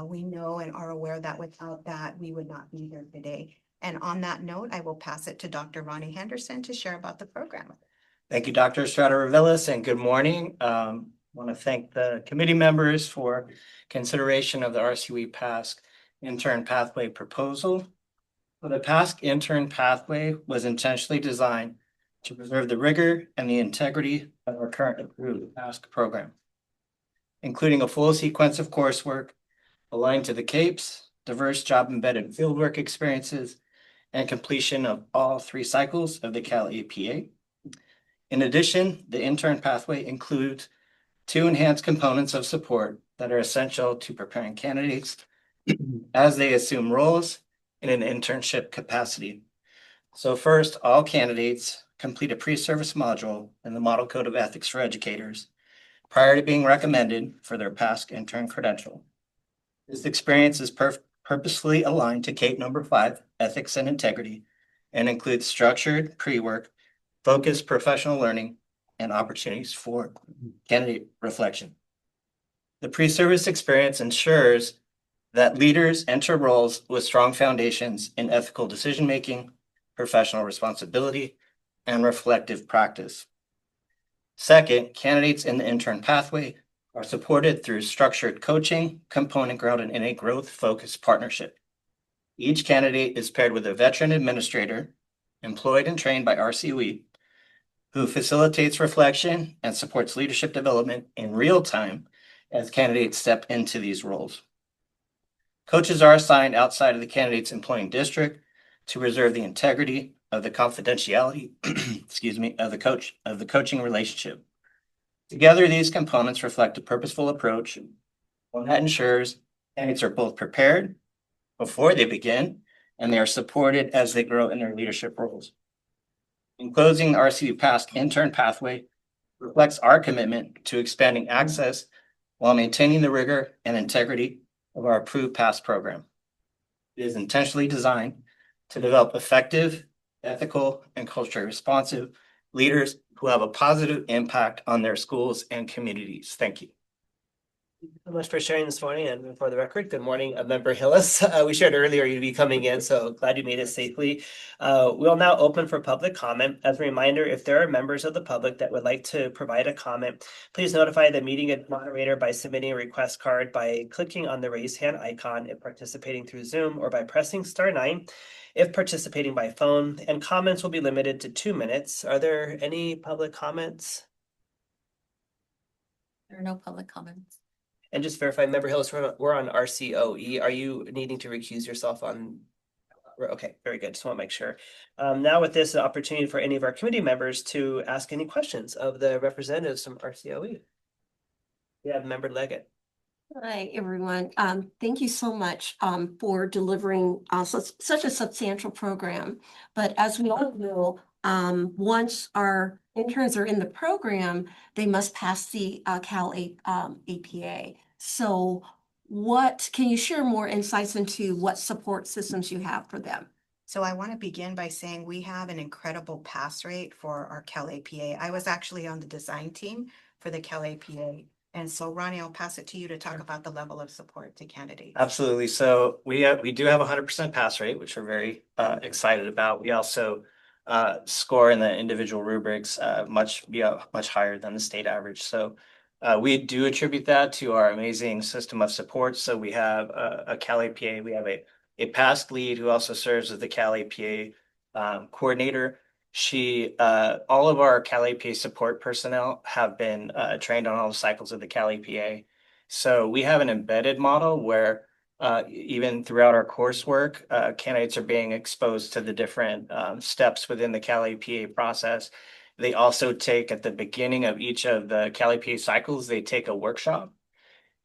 We know and are aware that without that, we would not be here today. And on that note, I will pass it to Dr. Ronnie Henderson to share about the program. Thank you, Dr. Estrada-Reveles, and good morning. I want to thank the committee members for consideration of the RCOE PASC intern pathway proposal. The PASC intern pathway was intentionally designed to preserve the rigor and the integrity of our current approved PASC program, including a full sequence of coursework aligned to the CAPES, diverse job-embedded fieldwork experiences, and completion of all 3 cycles of the Cal APA. In addition, the intern pathway includes 2 enhanced components of support that are essential to preparing candidates as they assume roles in an internship capacity. So first, all candidates complete a pre-service module in the Model Code of Ethics for Educators prior to being recommended for their past intern credential. This experience is purposefully aligned to CAPE number 5, Ethics and Integrity, and includes structured pre-work, focused professional learning, and opportunities for candidate reflection. The pre-service experience ensures that leaders enter roles with strong foundations in ethical decision-making, professional responsibility, and reflective practice. Second, candidates in the intern pathway are supported through structured coaching, component grounded in a growth-focused partnership. Each candidate is paired with a veteran administrator employed and trained by RCOE who facilitates reflection and supports leadership development in real time as candidates step into these roles. Coaches are assigned outside of the candidate's employing district to preserve the integrity of the confidentiality, of the coaching relationship. Together, these components reflect a purposeful approach, one that ensures candidates are both prepared before they begin and they are supported as they grow in their leadership roles. In closing, the RCU Past intern pathway reflects our commitment to expanding access while maintaining the rigor and integrity of our approved past program. It is intentionally designed to develop effective, ethical, and culturally responsive leaders who have a positive impact on their schools and communities. Thank you. Thank you so much for sharing this morning, and for the record, good morning, Member Hillis. We shared earlier you'd be coming in, so glad you made it safely. We'll now open for public comment. As a reminder, if there are members of the public that would like to provide a comment, please notify the meeting moderator by submitting a request card by clicking on the raise hand icon if participating through Zoom, or by pressing *9 if participating by phone, and comments will be limited to 2 minutes. Are there any public comments? There are no public comments. And just verify, Member Hillis, we're on RCOE. Are you needing to recuse yourself on? Okay, very good. Just want to make sure. Now with this, an opportunity for any of our committee members to ask any questions of the representatives from RCOE. We have Member Leggett. Hi, everyone. Thank you so much for delivering such a substantial program. But as we all know, once our interns are in the program, they must pass the APA. So can you share more insights into what support systems you have for them? So I want to begin by saying we have an incredible pass rate for our Cal APA. I was actually on the design team for the Cal APA. And so Ronnie, I'll pass it to you to talk about the level of support to candidates. Absolutely. So we do have a 100% pass rate, which we're very excited about. We also score in the individual rubrics much higher than the state average. So we do attribute that to our amazing system of support. So we have a Cal APA, we have a past lead who also serves as the Cal APA coordinator. All of our Cal APA support personnel have been trained on all the cycles of the Cal APA. So we have an embedded model where even throughout our coursework, candidates are being exposed to the different steps within the Cal APA process. They also take, at the beginning of each of the Cal APA cycles, they take a workshop.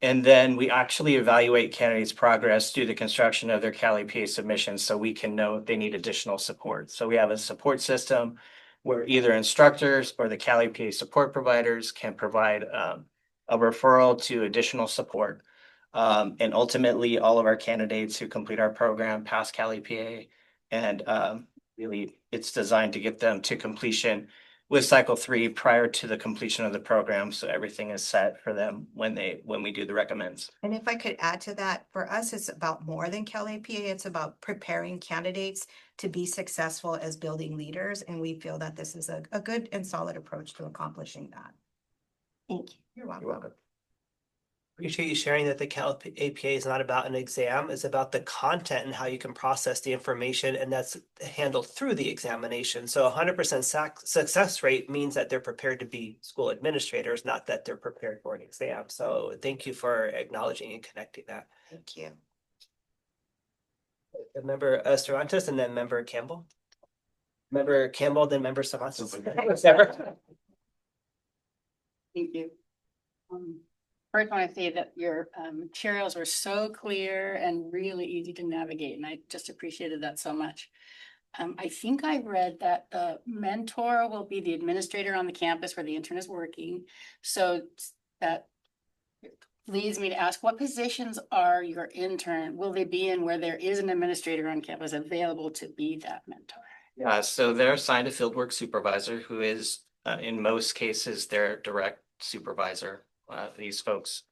And then we actually evaluate candidates' progress through the construction of their Cal APA submissions so we can know if they need additional support. So we have a support system where either instructors or the Cal APA support providers can provide a referral to additional support. And ultimately, all of our candidates who complete our program pass Cal APA, and really it's designed to get them to completion with cycle 3 prior to the completion of the program. So everything is set for them when we do the recommends. And if I could add to that, for us, it's about more than Cal APA. It's about preparing candidates to be successful as building leaders. And we feel that this is a good and solid approach to accomplishing that. Thank you. You're welcome. You're welcome. Appreciate you sharing that the Cal APA is not about an exam, it's about the content and how you can process the information, and that's handled through the examination. So 100% success rate means that they're prepared to be school administrators, not that they're prepared for an exam. So thank you for acknowledging and connecting that. Thank you. Member Cervantes, and then Member Campbell. Member Campbell, then Member Cervantes. Thank you. First, I want to say that your materials were so clear and really easy to navigate, and I just appreciated that so much. I think I read that the mentor will be the administrator on the campus where the intern is working. So that leads me to ask, what positions are your intern, will they be in where there is an administrator on campus available to be that mentor? Yeah, so they're assigned a fieldwork supervisor who is, in most cases, their direct supervisor. These folks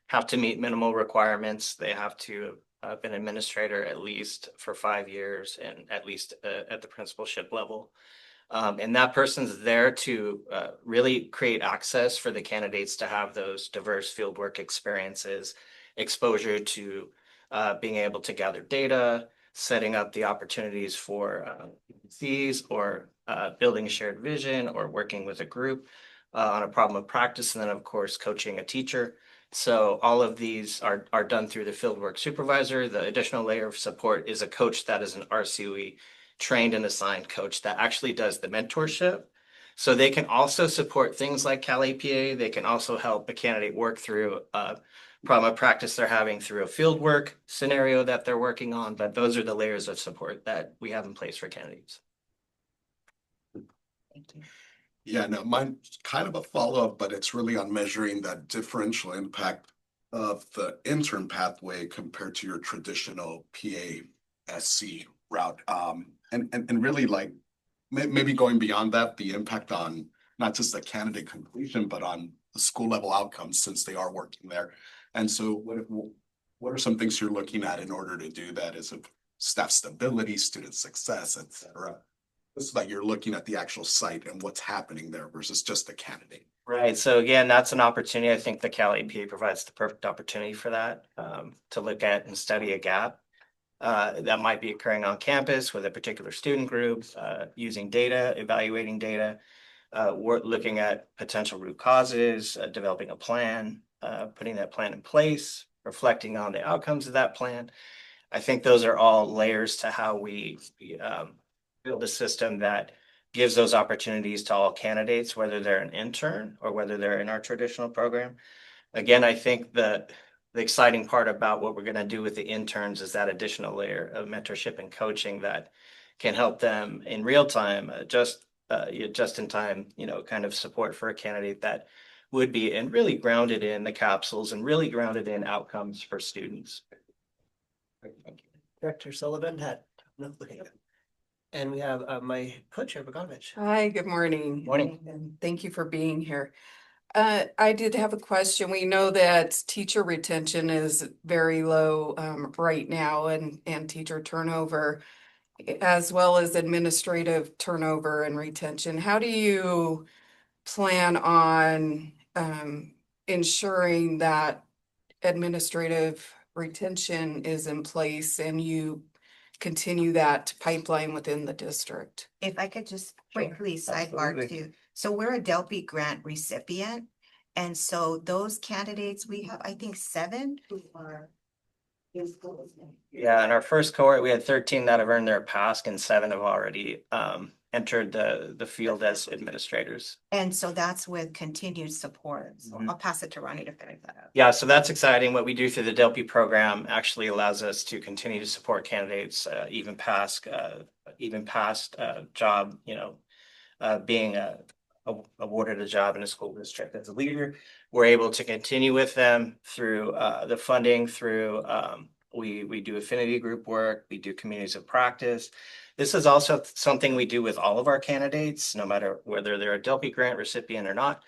have to meet minimal requirements. They have to have been administrator at least for 5 years and at least at the principalship level. And that person's there to really create access for the candidates to have those diverse fieldwork experiences, exposure to being able to gather data, setting up the opportunities for PCs or building a shared vision or working with a group on a problem of practice, and then of course coaching a teacher. So all of these are done through the fieldwork supervisor. The additional layer of support is a coach that is an RCOE trained and assigned coach that actually does the mentorship. So they can also support things like Cal APA. They can also help a candidate work through a problem of practice they're having through a field work scenario that they're working on. But those are the layers of support that we have in place for candidates. Yeah, no, mine's kind of a follow-up, but it's really on measuring that differential impact of the intern pathway compared to your traditional PASC route. And really like maybe going beyond that, the impact on not just the candidate completion, but on the school level outcomes since they are working there. And so what are some things you're looking at in order to do that? Is it staff stability, student success, et cetera? It's like you're looking at the actual site and what's happening there versus just the candidate. Right. So again, that's an opportunity. I think the Cal APA provides the perfect opportunity for that, to look at and study a gap that might be occurring on campus with a particular student group, using data, evaluating data, we're looking at potential root causes, developing a plan, putting that plan in place, reflecting on the outcomes of that plan. I think those are all layers to how we build a system that gives those opportunities to all candidates, whether they're an intern or whether they're in our traditional program. Again, I think the exciting part about what we're going to do with the interns is that additional layer of mentorship and coaching that can help them in real time, just in time, kind of support for a candidate that would be and really grounded in the capsules and really grounded in outcomes for students. Thank you. Director Sullivan had no looking at. And we have my co-chair Bogdanovich. Hi, good morning. Morning. And thank you for being here. I did have a question. We know that teacher retention is very low right now and teacher turnover, as well as administrative turnover and retention. How do you plan on ensuring that administrative retention is in place and you continue that pipeline within the district? If I could just Sure, quickly sidebar absolutely. too. So we're a Delphi grant recipient. And so those candidates, we have, I think, 7 who are in schools. Yeah, in our first cohort, we had 13 that have earned their PASC and 7 have already entered the field as administrators. And so that's with continued support. So Mhm. I'll pass it to Ronnie to finish that up. Yeah, so that's exciting. What we do through the Delphi program actually allows us to continue to support candidates even past job, being awarded a job in a school district as a leader. We're able to continue with them through the funding, through we do affinity group work, we do communities of practice. This is also something we do with all of our candidates, no matter whether they're a Delphi grant recipient or not.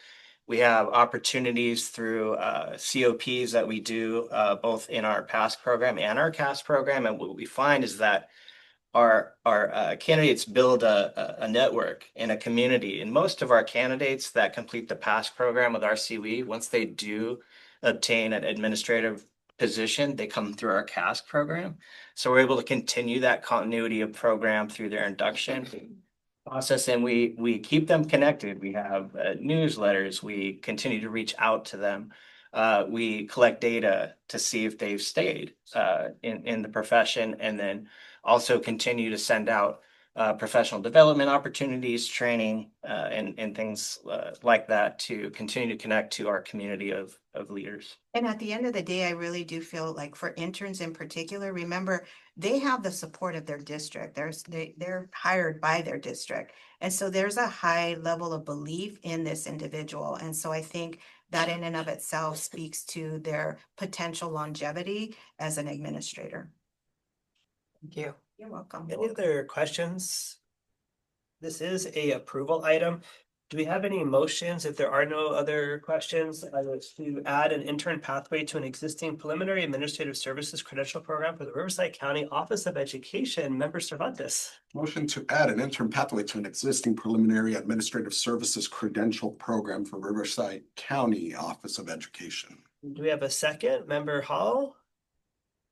We have opportunities through COPs that we do both in our PASC program and our CAS program. And what we find is that our candidates build a network in a community. And most of our candidates that complete the PASC program with our COE, once they do obtain an administrative position, they come through our CAS program. So we're able to continue that continuity of program through their induction process, and we keep them connected. We have newsletters. We continue to reach out to them. We collect data to see if they've stayed in the profession, and then also continue to send out professional development opportunities, training, and things like that to continue to connect to our community of leaders. And at the end of the day, I really do feel like for interns in particular, remember, they have the support of their district. They're hired by their district. And so there's a high level of belief in this individual. And so I think that in and of itself speaks to their potential longevity as an administrator. Thank you. You're welcome. Any other questions? This is a approval item. Do we have any motions? If there are no other questions, I would to add an intern pathway to an existing preliminary administrative services credential program for the Riverside County Office of Education. Member Cervantes. Motion to add an intern pathway to an existing preliminary administrative services credential program for Riverside County Office of Education. Do we have a second? Member Hall?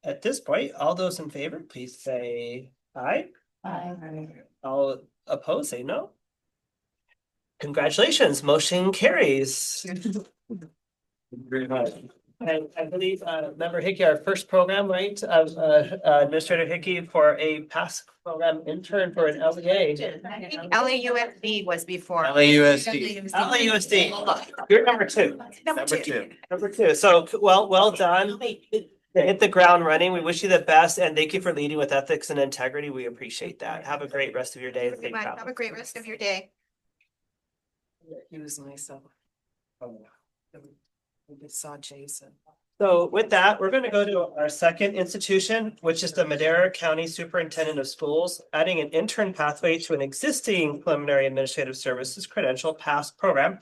At this point, all those in favor, please say aye. Aye. All opposed, say no. Congratulations, motion carries. Very much. I believe Member Hickey, our first program, right, of Administrator Hickey for a past program intern for an LEA. LAUSD was before. LAUSD. LAUSD. You're number two. Number two. Number two. So well done. Hit the ground running. We wish you the best and thank you for leading with ethics and integrity. We appreciate that. Have a great rest of your day. Safe travels. Have a great rest of your day. He was nice. I just saw Jason. So with that, we're going to go to our second institution, which is the Madera County Superintendent of Schools, adding an intern pathway to an existing preliminary administrative services credential pass program.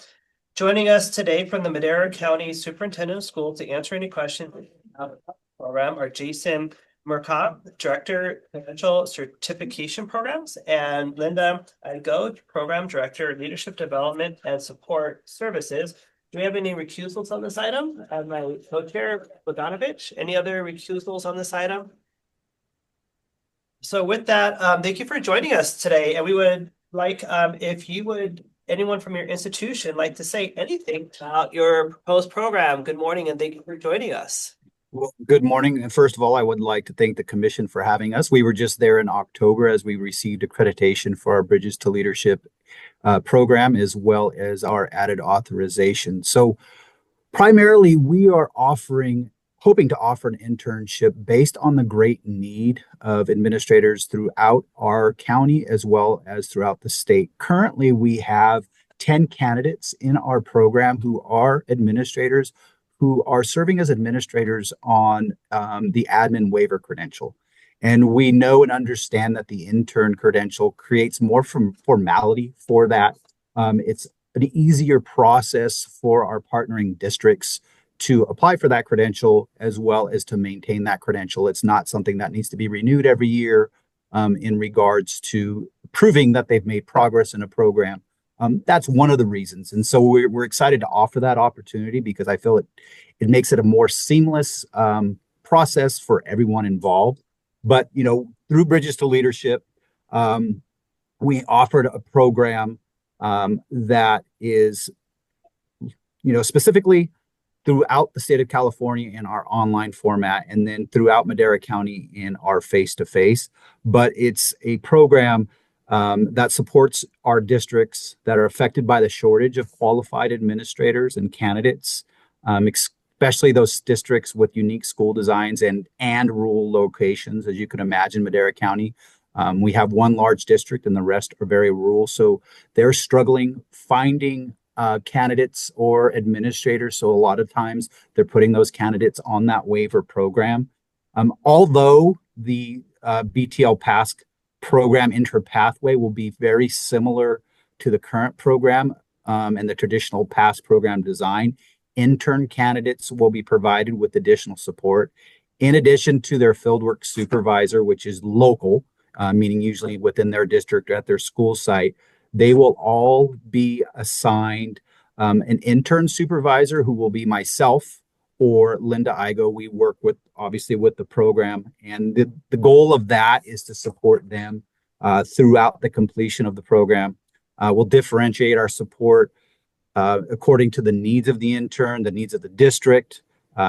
Joining us today from the Madera County Superintendent of Schools to answer any questions about the program are Jason Murcott, Director, Credential Certification Programs, and Linda Igo, Program Director, Leadership Development and Support Services. Do we have any recusals on this item? My co-chair, Bogdanovich, any other recusals on this item? So with that, thank you for joining us today. And we would like, if you would, anyone from your institution like to say anything about your proposed program. Good morning and thank you for joining us. Well, good morning. And first of all, I would like to thank the commission for having us. We were just there in October as we received accreditation for our Bridges to Leadership program, as well as our added authorization. So primarily, we are hoping to offer an internship based on the great need of administrators throughout our county, as well as throughout the state. Currently, we have 10 candidates in our program who are administrators who are serving as administrators on the admin waiver credential. And we know and understand that the intern credential creates more formality for that. It's an easier process for our partnering districts to apply for that credential as well as to maintain that credential. It's not something that needs to be renewed every year in regards to proving that they've made progress in a program. That's one of the reasons. And so we're excited to offer that opportunity because I feel it makes it a more seamless process for everyone involved. But, through Bridges to Leadership, we offered a program that is, specifically throughout the state of California in our online format, and then throughout Madera County in our face-to-face. But it's a program that supports our districts that are affected by the shortage of qualified administrators and candidates, especially those districts with unique school designs and rural locations. As you can imagine, Madera County, we have one large district and the rest are very rural. So they're struggling finding candidates or administrators. So a lot of times they're putting those candidates on that waiver program. Although the BTL PASC program inter-pathway will be very similar to the current program and the traditional PASC program design, intern candidates will be provided with additional support in addition to their fieldwork supervisor, which is local, meaning usually within their district or at their school site. They will all be assigned an intern supervisor who will be myself or Linda Igo. We work obviously with the program, and the goal of that is to support them throughout the completion of the program. We'll differentiate our support according to the needs of the intern, the needs of the district,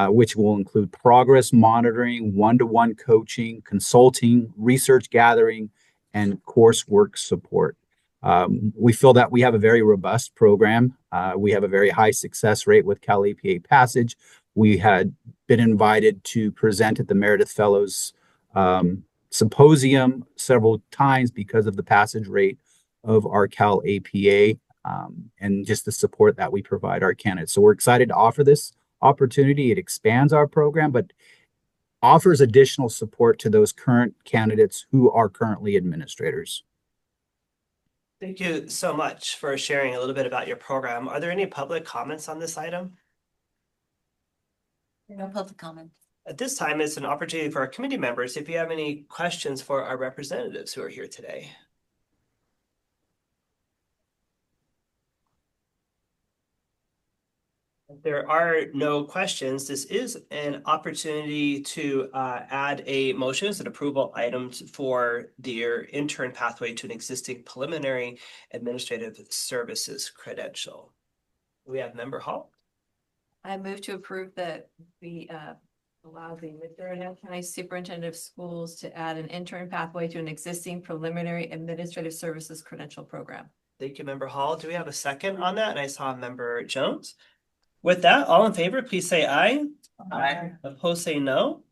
which will include progress monitoring, one-to-one coaching, consulting, research gathering, and coursework support. We feel that we have a very robust program. We have a very high success rate with Cal APA Passage. We had been invited to present at the Meredith Fellows Symposium several times because of the passage rate of our Cal APA and just the support that we provide our candidates. So we're excited to offer this opportunity. It expands our program, but offers additional support to those current candidates who are currently administrators. Thank you so much for sharing a little bit about your program. Are there any public comments on this item? No public comment. At this time, it's an opportunity for our committee members if you have any questions for our representatives who are here today. If there are no questions, this is an opportunity to add a motion as an approval item for their intern pathway to an existing preliminary administrative services credential. We have Member Hall. I move to approve that we allow the Madera County Superintendent of Schools to add an intern pathway to an existing preliminary administrative services credential program. Thank you, Member Hall. Do we have a second on that? And I saw Member Jones. With that, all in favor, please say aye. Aye. Opposed, say no.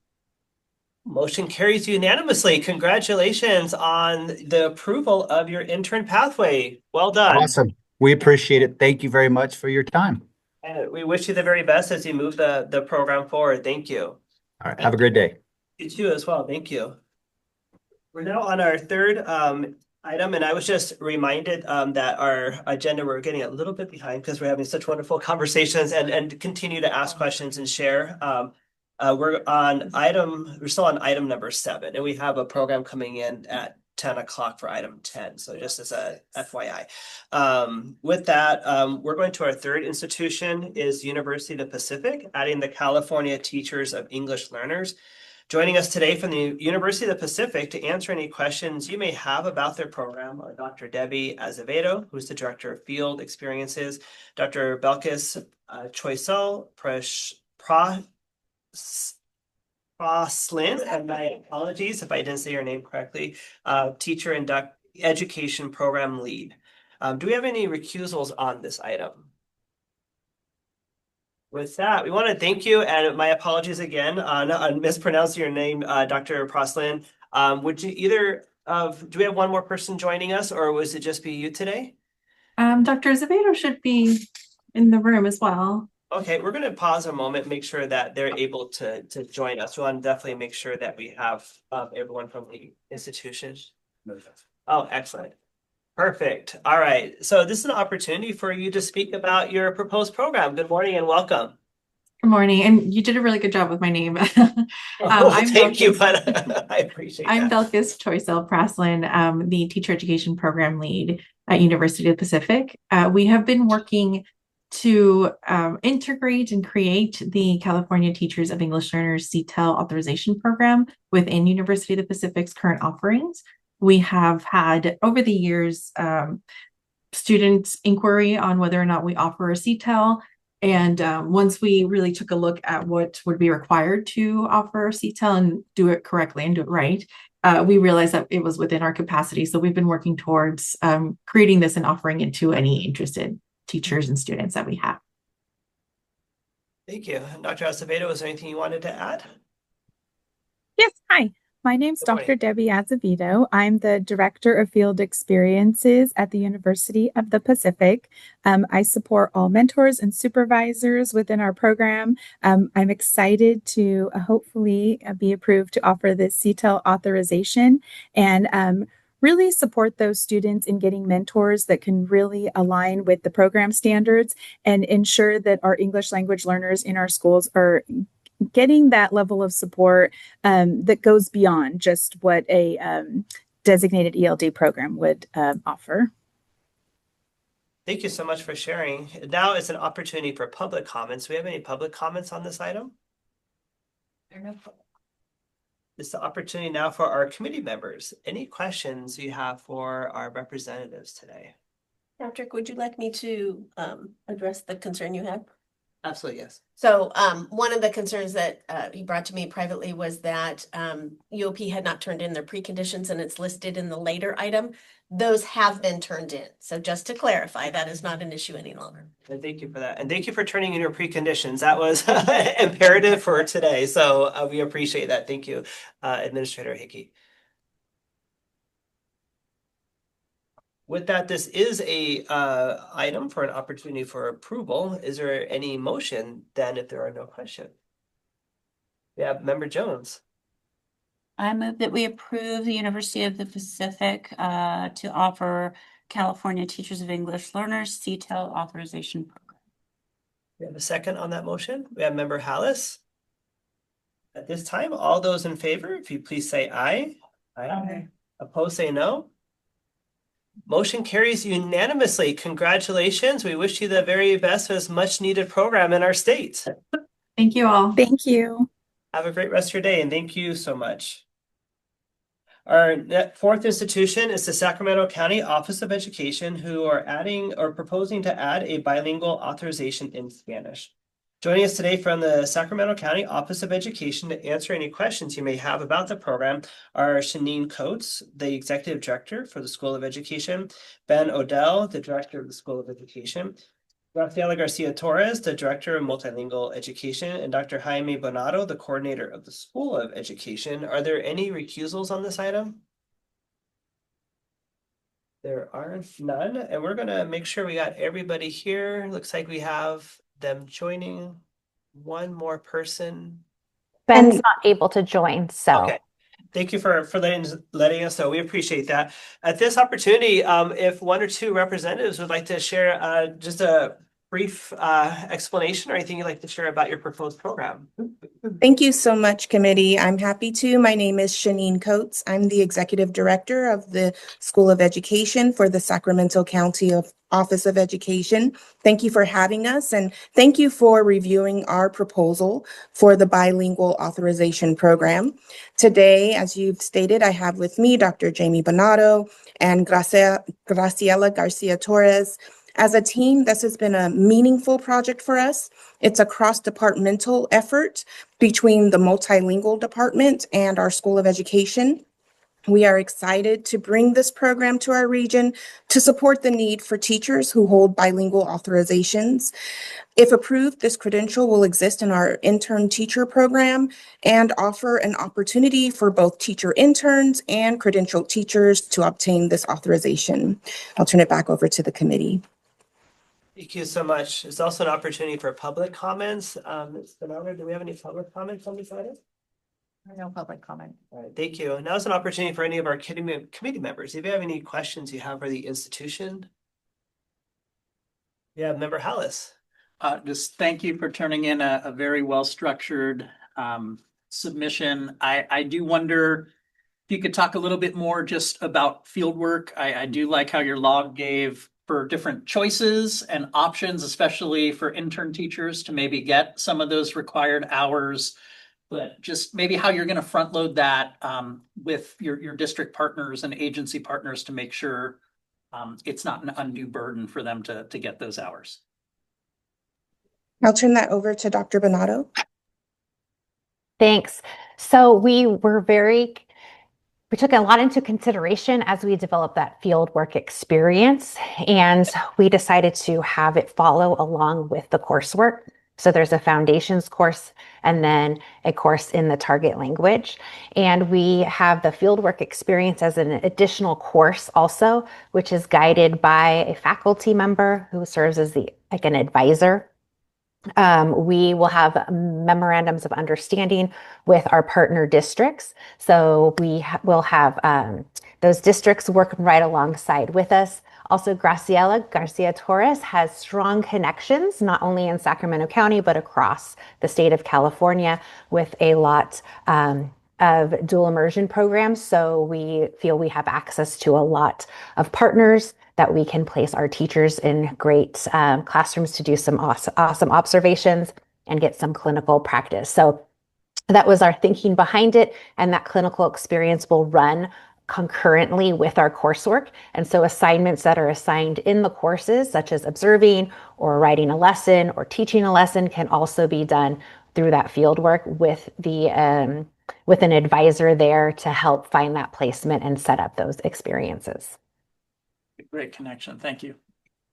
Motion carries unanimously. Congratulations on the approval of your intern pathway. Well done. Awesome. We appreciate it. Thank you very much for your time. And we wish you the very best as you move the program forward. Thank you. All right. Have a great day. You too as well. Thank you. We're now on our third item, and I was just reminded that our agenda, we're getting a little bit behind because we're having such wonderful conversations and continue to ask questions and share. We're still on item number 7, and we have a program coming in at 10 o'clock for item 10. So just as a FYI. With that, we're going to our third institution is University of the Pacific, adding the California Teachers of English Learners. Joining us today from the University of the Pacific to answer any questions you may have about their program are Dr. Debbie Azevedo, who's the Director of Field Experiences, Dr. Belkis Choisel Praslin, and my apologies if I didn't say your name correctly, Teacher and Education Program Lead. Do we have any recusals on this item? With that, we want to thank you, and my apologies again on mispronouncing your name, Dr. Praslin. Would you do we have one more person joining us, or was it just be you today? Dr. Azevedo should be in the room as well. Okay, we're going to pause a moment, make sure that they're able to join us. We want to definitely make sure that we have everyone from the institution. Oh, excellent. Perfect. All right. So this is an opportunity for you to speak about your proposed program. Good morning and welcome. Good morning. And you did a really good job with my name. Thank you, but I appreciate I'm that. Belkis Choisel Praslin, the Teacher Education Program Lead at University of the Pacific. We have been working to integrate and create the California Teachers of English Learners CTEL authorization program within University of the Pacific's current offerings. We have had over the years students inquiry on whether or not we offer a CTEL. And once we really took a look at what would be required to offer a CTEL and do it correctly and do it right, we realized that it was within our capacity. So we've been working towards creating this and offering it to any interested teachers and students that we have. Thank you. Dr. Acevedo, is there anything you wanted to add? Yes, hi. My name's Good morning. Dr. Debbie Azevedo. I'm the Director of Field Experiences at the University of the Pacific. I support all mentors and supervisors within our program. I'm excited to hopefully be approved to offer this CTEL authorization and really support those students in getting mentors that can really align with the program standards and ensure that our English language learners in our schools are getting that level of support that goes beyond just what a designated ELD program would offer. Thank you so much for sharing. Now it's an opportunity for public comments. Do we have any public comments on this item? It's the opportunity now for our committee members. Any questions you have for our representatives today? Patrick, would you like me to address the concern you had? Absolutely, yes. So one of the concerns that he brought to me privately was that UOP had not turned in their preconditions and it's listed in the later item. Those have been turned in. So just to clarify, that is not an issue any longer. And thank you for that. And thank you for turning in your preconditions. That was imperative for today. So we appreciate that. Thank you, Administrator Hickey. With that, this is a item for an opportunity for approval. Is there any motion then if there are no questions? Yeah, Member Jones. I move that we approve the University of the Pacific to offer California Teachers of English Learners CTEL authorization program. We have a second on that motion. We have Member Hallis. At this time, all those in favor, if you please say aye. Aye. Opposed, say no. Motion carries unanimously. Congratulations. We wish you the very best for this much needed program in our state. Thank you all. Thank you. Have a great rest of your day and thank you so much. Our fourth institution is the Sacramento County Office of Education, who are adding or proposing to add a bilingual authorization in Spanish. Joining us today from the Sacramento County Office of Education to answer any questions you may have about the program are Shanine Coates, the Executive Director for the School of Education, Ben Odell, the Director of the School of Education, Graciela Garcia Torres, the Director of Multilingual Education, and Dr. Jaime Bonato, the Coordinator of the School of Education. Are there any recusals on this item? There are none, and we're gonna make sure we got everybody here. Looks like we have them joining. One more person. Ben's not able to join, so. Okay. Thank you for letting us know. We appreciate that. At this opportunity, if one or two representatives would like to share just a brief explanation or anything you'd like to share about your proposed program. Thank you so much, committee. I'm happy to. My name is Shanine Coates. I'm the Executive Director of the School of Education for the Sacramento County Office of Education. Thank you for having us and thank you for reviewing our proposal for the bilingual authorization program. Today, as you've stated, I have with me Dr. Jamie Bonato and Graciela Garcia Torres. As a team, this has been a meaningful project for us. It's a cross-departmental effort between the multilingual department and our School of Education. We are excited to bring this program to our region to support the need for teachers who hold bilingual authorizations. If approved, this credential will exist in our intern teacher program and offer an opportunity for both teacher interns and credentialed teachers to obtain this authorization. I'll turn it back over to the committee. Thank you so much. It's also an opportunity for public comments. Do we have any public comments on this item? No public comment. All right, thank you. Now is an opportunity for any of our committee members. If you have any questions you have for the institution. Yeah, Member Hallis. Just thank you for turning in a very well-structured submission. I do wonder if you could talk a little bit more just about field work. I do like how your log gave for different choices and options, especially for intern teachers to maybe get some of those required hours, but just maybe how you're going to front load that with your district partners and agency partners to make sure it's not an undue burden for them to get those hours. I'll turn that over to Dr. Bonato. Thanks. So we took a lot into consideration as we developed that field work experience, and we decided to have it follow along with the coursework. So there's a foundations course and then a course in the target language. And we have the fieldwork experience as an additional course also, which is guided by a faculty member who serves as an advisor. We will have memorandums of understanding with our partner districts. So we will have those districts work right alongside with us. Also, Graciela Garcia Torres has strong connections, not only in Sacramento County, but across the state of California with a lot of dual immersion programs. So we feel we have access to a lot of partners that we can place our teachers in great classrooms to do some awesome observations and get some clinical practice. So that was our thinking behind it. And that clinical experience will run concurrently with our coursework. And so assignments that are assigned in the courses, such as observing or writing a lesson or teaching a lesson, can also be done through that field work with with an advisor there to help find that placement and set up those experiences. Great connection. Thank you.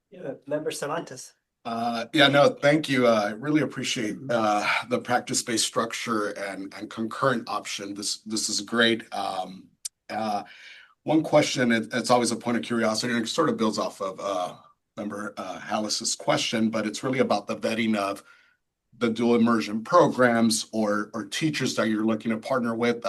Yeah, Member Cervantes. Yeah, no, thank you. I really appreciate the practice-based structure and concurrent option. This is great. One question, it's always a point of curiosity, and it sort of builds off of Member Hallis's question, but it's really about the vetting of the dual immersion programs or teachers that you're looking to partner with.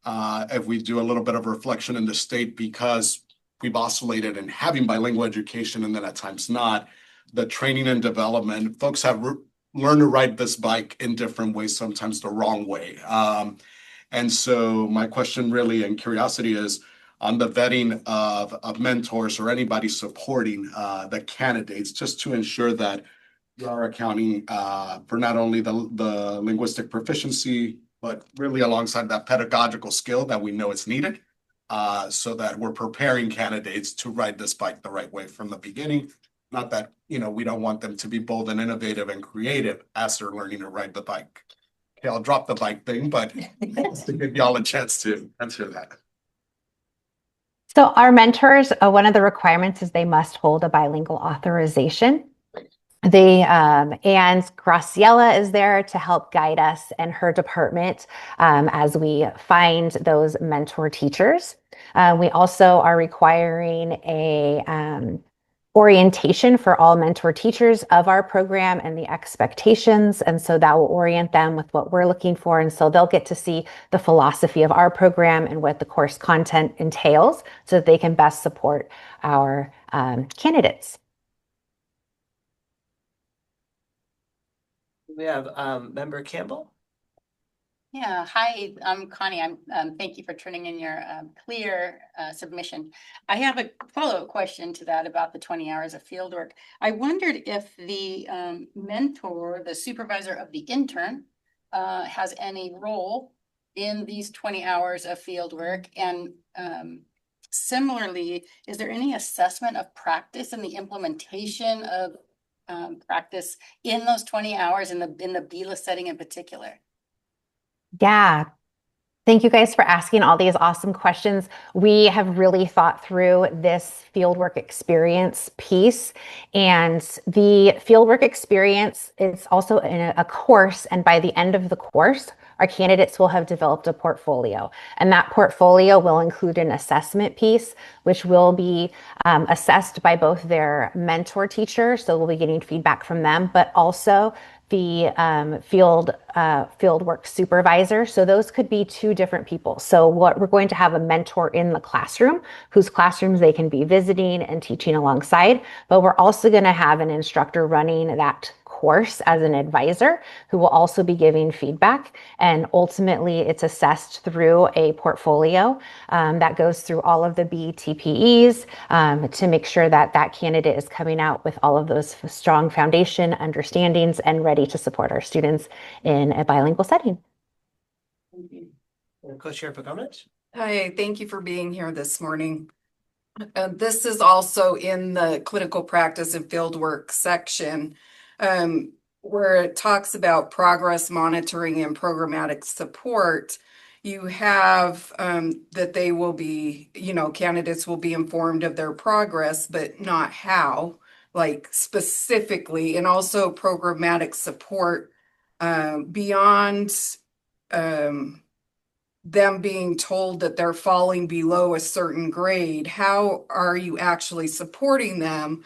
If we do a little bit of reflection in the state, because we've oscillated in having bilingual education and then at times not, the training and development, folks have learned to ride this bike in different ways, sometimes the wrong way. And so my question really and curiosity is on the vetting of mentors or anybody supporting the candidates, just to ensure that you are accounting for not only the linguistic proficiency, but really alongside that pedagogical skill that we know is needed, so that we're preparing candidates to ride this bike the right way from the beginning. Not that, we don't want them to be bold and innovative and creative as they're learning to ride the bike. Okay, I'll drop the bike thing, but to give y'all a chance to answer that. So our mentors, one of the requirements is they must hold a bilingual authorization. And Graciela is there to help guide us and her department as we find those mentor teachers. We also are requiring a orientation for all mentor teachers of our program and the expectations. And so that will orient them with what we're looking for. And so they'll get to see the philosophy of our program and what the course content entails so that they can best support our candidates. We have Member Campbell. Yeah, hi, I'm Connie. Thank you for turning in your clear submission. I have a follow-up question to that about the 20 hours of field work. I wondered if the mentor, the supervisor of the intern, has any role in these 20 hours of field work, and similarly, is there any assessment of practice and the implementation of practice in those 20 hours in the BILA setting in particular? Yeah. Thank you guys for asking all these awesome questions. We have really thought through this fieldwork experience piece, and the fieldwork experience is also in a course. And by the end of the course, our candidates will have developed a portfolio, and that portfolio will include an assessment piece, which will be assessed by both their mentor teacher. So we'll be getting feedback from them, but also the fieldwork supervisor. So those could be two different people. So what we're going to have a mentor in the classroom whose classrooms they can be visiting and teaching alongside, but we're also going to have an instructor running that course as an advisor who will also be giving feedback. And ultimately it's assessed through a portfolio that goes through all of the BTPEs to make sure that that candidate is coming out with all of those strong foundation understandings and ready to support our students in a bilingual setting. Co-Chair Pagonis. Hi, thank you for being here this morning. This is also in the clinical practice and fieldwork section, where it talks about progress monitoring and programmatic support. You have that they will be, candidates will be informed of their progress, but not how, like specifically, and also programmatic support beyond them being told that they're falling below a certain grade. How are you actually supporting them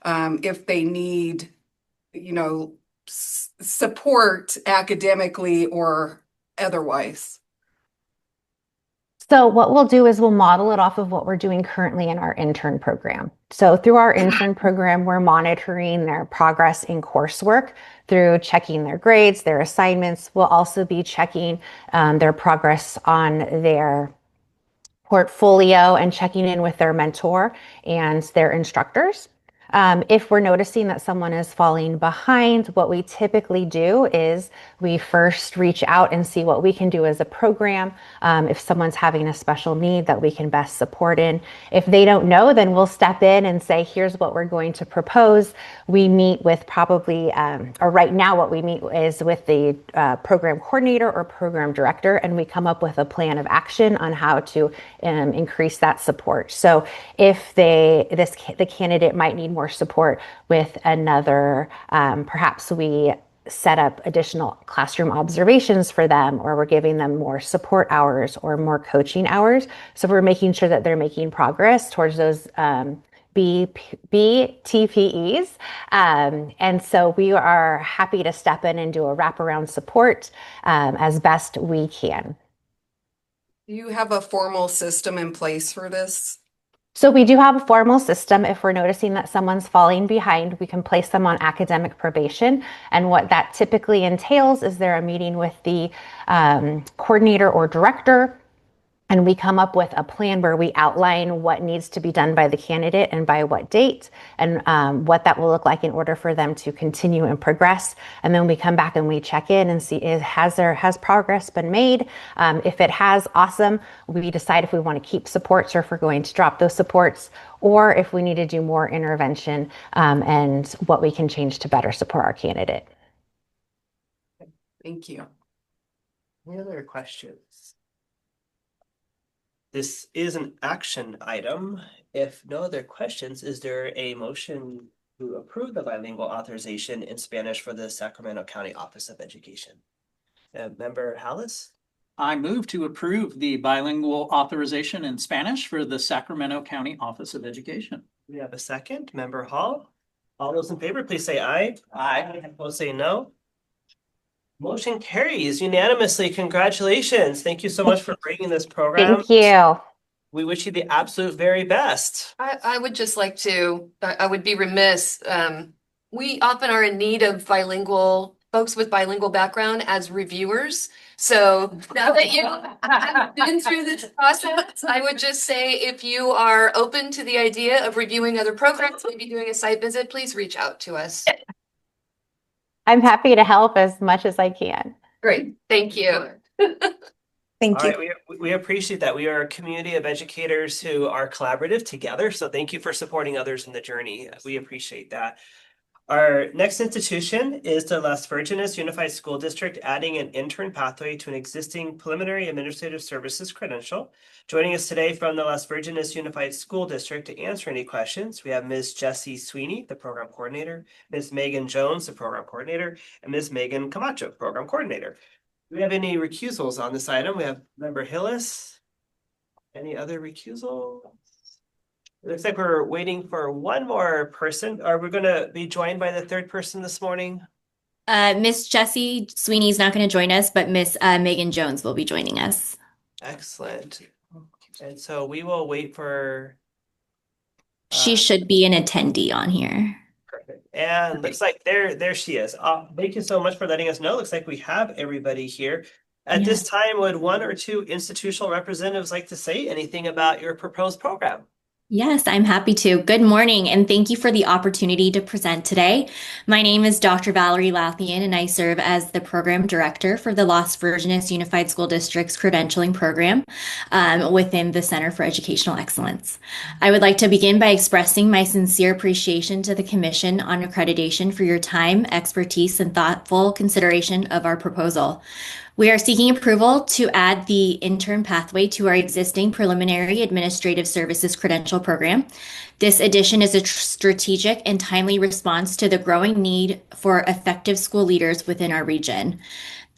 if they need, support academically or otherwise? So what we'll do is we'll model it off of what we're doing currently in our intern program. So through our intern program, we're monitoring their progress in coursework through checking their grades, their assignments. We'll also be checking their progress on their portfolio and checking in with their mentor and their instructors. If we're noticing that someone is falling behind, what we typically do is we first reach out and see what we can do as a program. If someone's having a special need that we can best support in. If they don't know, then we'll step in and say, here's what we're going to propose. We meet with probably, or right now what we meet is with the program coordinator or program director, and we come up with a plan of action on how to increase that support. So if the candidate might need more support with another, perhaps we set up additional classroom observations for them, or we're giving them more support hours or more coaching hours. So we're making sure that they're making progress towards those BTPEs. And so we are happy to step in and do a wraparound support as best we can. Do you have a formal system in place for this? So we do have a formal system. If we're noticing that someone's falling behind, we can place them on academic probation. And what that typically entails is they're a meeting with the coordinator or director, and we come up with a plan where we outline what needs to be done by the candidate and by what date, and what that will look like in order for them to continue and progress. And then we come back and we check in and see, has progress been made? If it has, awesome. We decide if we want to keep supports or if we're going to drop those supports, or if we need to do more intervention and what we can change to better support our candidate. Thank you. Any other questions? This is an action item. If no other questions, is there a motion to approve the bilingual authorization in Spanish for the Sacramento County Office of Education? Member Hallis? I move to approve the bilingual authorization in Spanish for the Sacramento County Office of Education. We have a second. Member Hall? All those in favor, please say aye. Aye. Opposed, say no. Motion carries unanimously. Congratulations. Thank you so much for bringing this program. Thank you. We wish you the absolute very best. I would just like to, I would be remiss. We often are in need of bilingual folks with bilingual background as reviewers. So now that you have been through this process, I would just say if you are open to the idea of reviewing other programs, maybe doing a site visit, please reach out to us. I'm happy to help as much as I can. Great, thank you. Thank All you. right, we appreciate that. We are a community of educators who are collaborative together. So thank you for supporting others in the journey. We appreciate that. Our next institution is the Las Virgenes Unified School District, adding an intern pathway to an existing preliminary administrative services credential. Joining us today from the Las Virgenes Unified School District to answer any questions, we have Ms. Jessie Sweeney, the program coordinator, Ms. Megan Jones, the program coordinator, and Ms. Megan Camacho, program coordinator. Do we have any recusals on this item? We have Member Hillis. Any other recusals? It looks like we're waiting for one more person. Are we going to be joined by the third person this morning? Miss Jessie Sweeney's not going to join us, but Miss Megan Jones will be joining us. Excellent. And so we will wait for. She should be an attendee on here. Perfect. And looks like there she is. Thank you so much for letting us know. Looks like we have everybody here. At this time, would one or two institutional representatives like to say anything about your proposed program? Yes, I'm happy to. Good morning, and thank you for the opportunity to present today. My name is Dr. Valerie Lathian, and I serve as the program director for the Las Virgenes Unified School District's credentialing program within the Center for Educational Excellence. I would like to begin by expressing my sincere appreciation to the Commission on Accreditation for your time, expertise, and thoughtful consideration of our proposal. We are seeking approval to add the intern pathway to our existing preliminary administrative services credential program. This addition is a strategic and timely response to the growing need for effective school leaders within our region.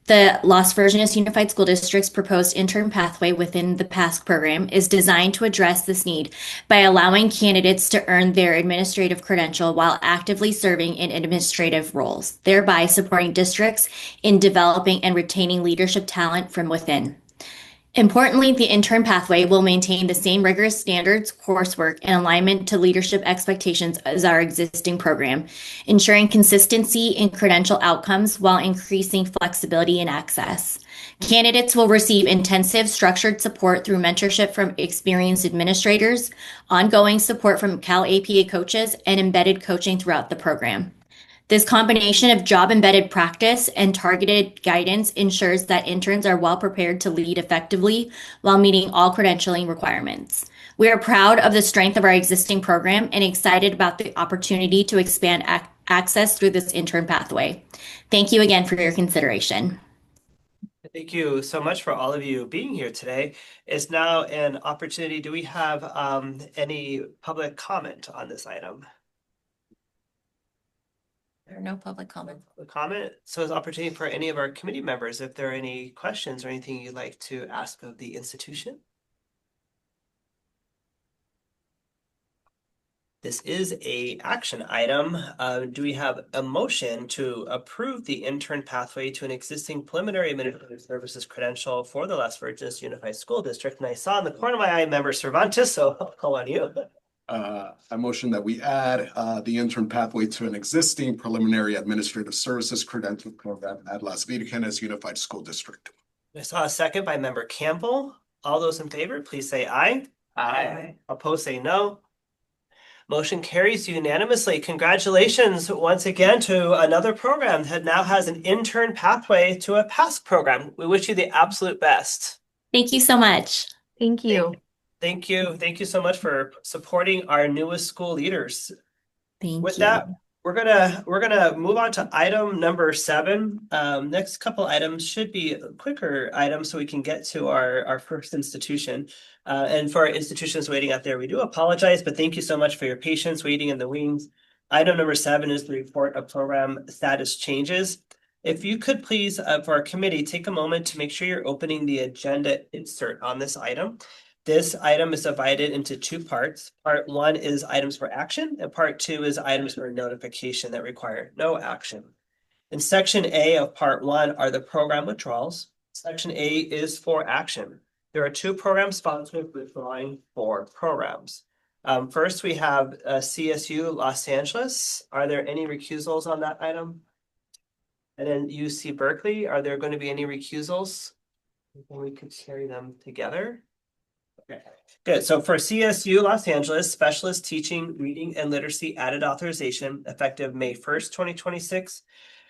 The Las Virgenes Unified School District's proposed intern pathway within the PASC program is designed to address this need by allowing candidates to earn their administrative credential while actively serving in administrative roles, thereby supporting districts in developing and retaining leadership talent from within. Importantly, the intern pathway will maintain the same rigorous standards, coursework, and alignment to leadership expectations as our existing program, ensuring consistency in credential outcomes while increasing flexibility and access. Candidates will receive intensive structured support through mentorship from experienced administrators, ongoing support from Cal APA coaches, and embedded coaching throughout the program. This combination of job-embedded practice and targeted guidance ensures that interns are well prepared to lead effectively while meeting all credentialing requirements. We are proud of the strength of our existing program and excited about the opportunity to expand access through this intern pathway. Thank you again for your consideration. Thank you so much for all of you being here today. It's now an opportunity. Do we have any public comment on this item? There are no public comments. Comment. So it's an opportunity for any of our committee members, if there are any questions or anything you'd like to ask of the institution. This is a action item. Do we have a motion to approve the intern pathway to an existing preliminary administrative services credential for the Las Virgenes Unified School District? And I saw in the corner of my eye member Cervantes, so I'll call on you. I motion that we add the intern pathway to an existing preliminary administrative services credential program at Las Virgenes Unified School District. I saw a second by member Campbell. All those in favor, please say aye. Aye. Opposed, say no. Motion carries unanimously. Congratulations once again to another program that now has an intern pathway to a PASC program. We wish you the absolute best. Thank you so much. Thank you. Thank you. Thank you so much for supporting our newest school leaders. With That, we're gonna move on to item number 7. Next couple items should be quicker items so we can get to our first institution. And for our institutions waiting out there, we do apologize, but thank you so much for your patience waiting in the wings. Item number 7 is the report of program status changes. If you could please, for our committee, take a moment to make sure you're opening the agenda insert on this item. This item is divided into 2 parts. Part 1 is items for action, and part 2 is items for notification that require no action. In section A of part 1 are the program withdrawals. Section A is for action. There are 2 program sponsors withdrawing 4 programs. First, we have CSU Los Angeles. Are there any recusals on that item? And then UC Berkeley, are there going to be any recusals? We could carry them together. Okay, good. So for CSU Los Angeles, Specialist Teaching, Reading, and Literacy added authorization effective May 1st, 2026.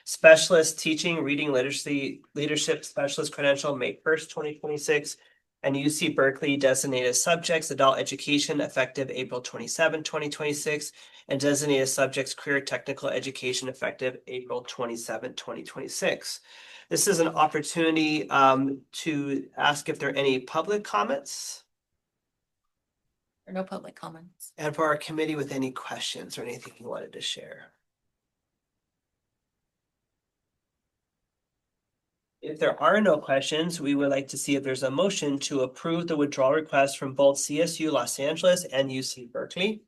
Specialist Teaching, Reading, Literacy, Leadership Specialist Credential, May 1st, 2026. And UC Berkeley designated subjects, adult education, effective April 27, 2026. And designated subjects, career technical education, effective April 27, 2026. This is an opportunity to ask if there are any public comments. There are no public comments. And for our committee with any questions or anything you wanted to share. If there are no questions, we would like to see if there's a motion to approve the withdrawal request from both CSU Los Angeles and UC Berkeley.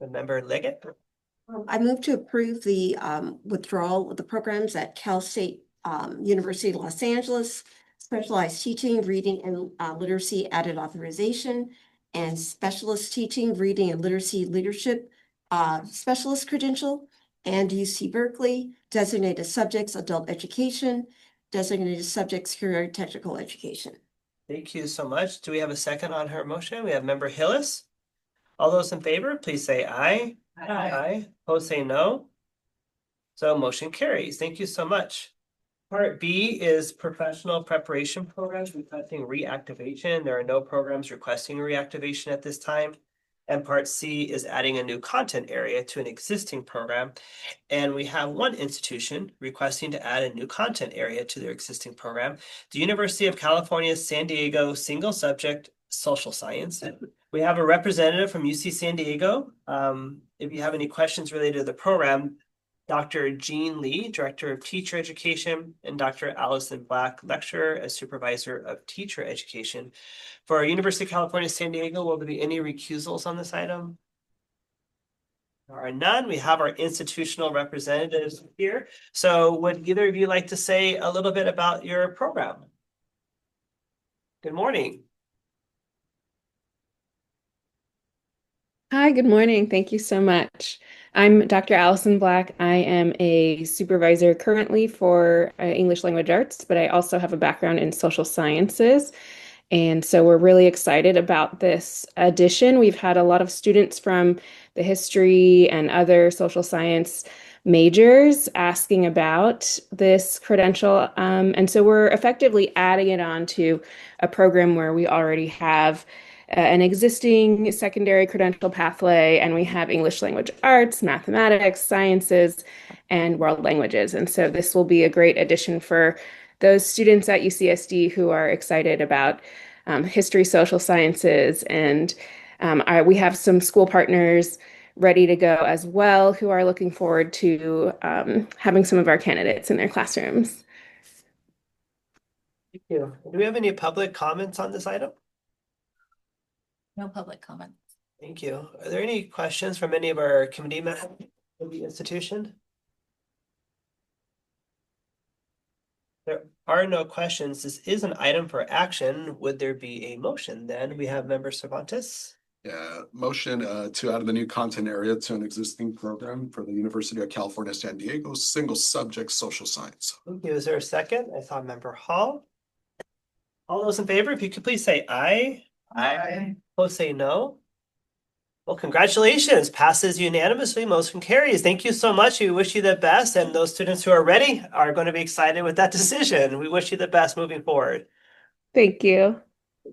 Member Liggett. I move to approve the withdrawal of the programs at Cal State University Los Angeles, Specialized Teaching, Reading, and Literacy added authorization, and Specialist Teaching, Reading, and Literacy Leadership Specialist Credential, and UC Berkeley, Designated Subjects, Adult Education, Designated Subjects, Career Technical Education. Thank you so much. Do we have a second on her motion? We have Member Hillis. All those in favor, please say aye. Aye. Opposed, say no. So motion carries. Thank you so much. Part B is professional preparation programs requesting reactivation. There are no programs requesting reactivation at this time. And part C is adding a new content area to an existing program. And we have one institution requesting to add a new content area to their existing program, the University of California, San Diego Single Subject Social Science. We have a representative from UC San Diego. If you have any questions related to the program, Dr. Jean Lee, Director of Teacher Education, and Dr. Allison Black, Lecturer and Supervisor of Teacher Education. For our University of California, San Diego, will there be any recusals on this item? There are none. We have our institutional representatives here. So would either of you like to say a little bit about your program? Good morning. Hi, good morning. Thank you so much. I'm Dr. Allison Black. I am a supervisor currently for English Language Arts, but I also have a background in social sciences. And so we're really excited about this addition. We've had a lot of students from the history and other social science majors asking about this credential. And so we're effectively adding it on to a program where we already have an existing secondary credential pathway, and we have English language arts, mathematics, sciences, and world languages. And so this will be a great addition for those students at UCSD who are excited about history, social sciences, and we have some school partners ready to go as well who are looking forward to having some of our candidates in their classrooms. Thank you. Do we have any public comments on this item? No public comments. Thank you. Are there any questions from any of our committee members of the institution? There are no questions. This is an item for action. Would there be a motion then? We have Member Cervantes. Yeah, motion to add the new content area to an existing program for the University of California, San Diego, single subject social science. Thank you. Is there a second? I saw Member Hall. All those in favor, if you could please say aye. Aye. Opposed say no. Well, congratulations. Passes unanimously. Motion carries. Thank you so much. We wish you the best. And those students who are ready are going to be excited with that decision. We wish you the best moving forward. Thank you.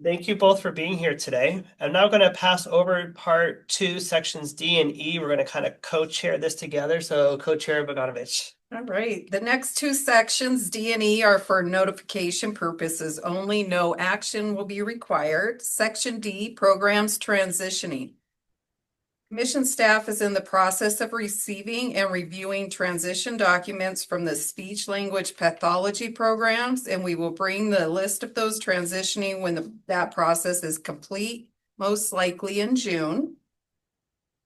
Thank you both for being here today. I'm now going to pass over part 2, sections D and E. We're going to kind of co-chair this together. So co-chair Bogdanovich. All right, the next two sections, D and E, are for notification purposes only. No action will be required. Section D, programs transitioning. Commission staff is in the process of receiving and reviewing transition documents from the speech language pathology programs, and we will bring the list of those transitioning when that process is complete, most likely in June.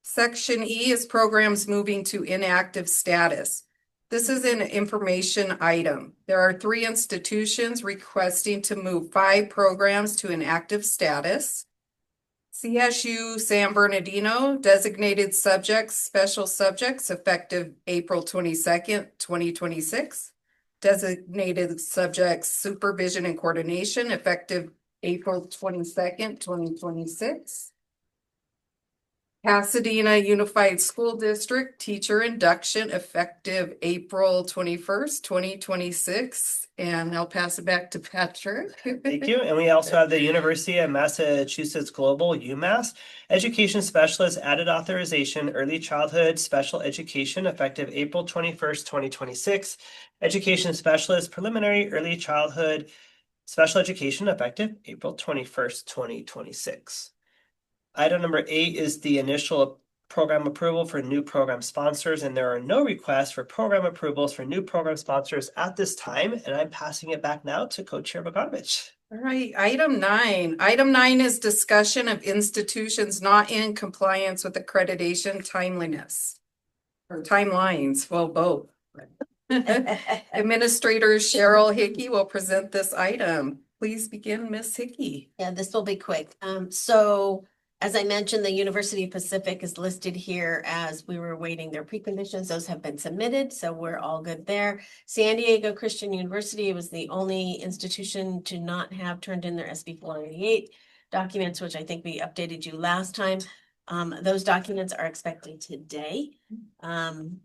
Section E is programs moving to inactive status. This is an information item. There are 3 institutions requesting to move 5 programs to inactive status. CSU San Bernardino, designated subjects, special subjects, effective April 22nd, 2026. Designated subjects, supervision and coordination, effective April 22nd, 2026. Pasadena Unified School District, teacher induction, effective April 21st, 2026. And I'll pass it back to Patrick. Thank you. And we also have the University of Massachusetts Global, UMass, Education Specialist Added Authorization, Early Childhood Special Education, effective April 21st, 2026. Education Specialist Preliminary Early Childhood Special Education, effective April 21st, 2026. Item number 8 is the initial program approval for new program sponsors, and there are no requests for program approvals for new program sponsors at this time. And I'm passing it back now to Co-Chair Bogdanovich. All right, item 9. Item 9 is discussion of institutions not in compliance with accreditation timeliness. Or timelines, well, both. Administrator Cheryl Hickey will present this item. Please begin, Ms. Hickey. Yeah, this will be quick. So as I mentioned, the University of Pacific is listed here as we were waiting their preconditions. Those have been submitted, so we're all good there. San Diego Christian University was the only institution to not have turned in their SB 488 documents, which I think we updated you last time. Those documents are expected today. And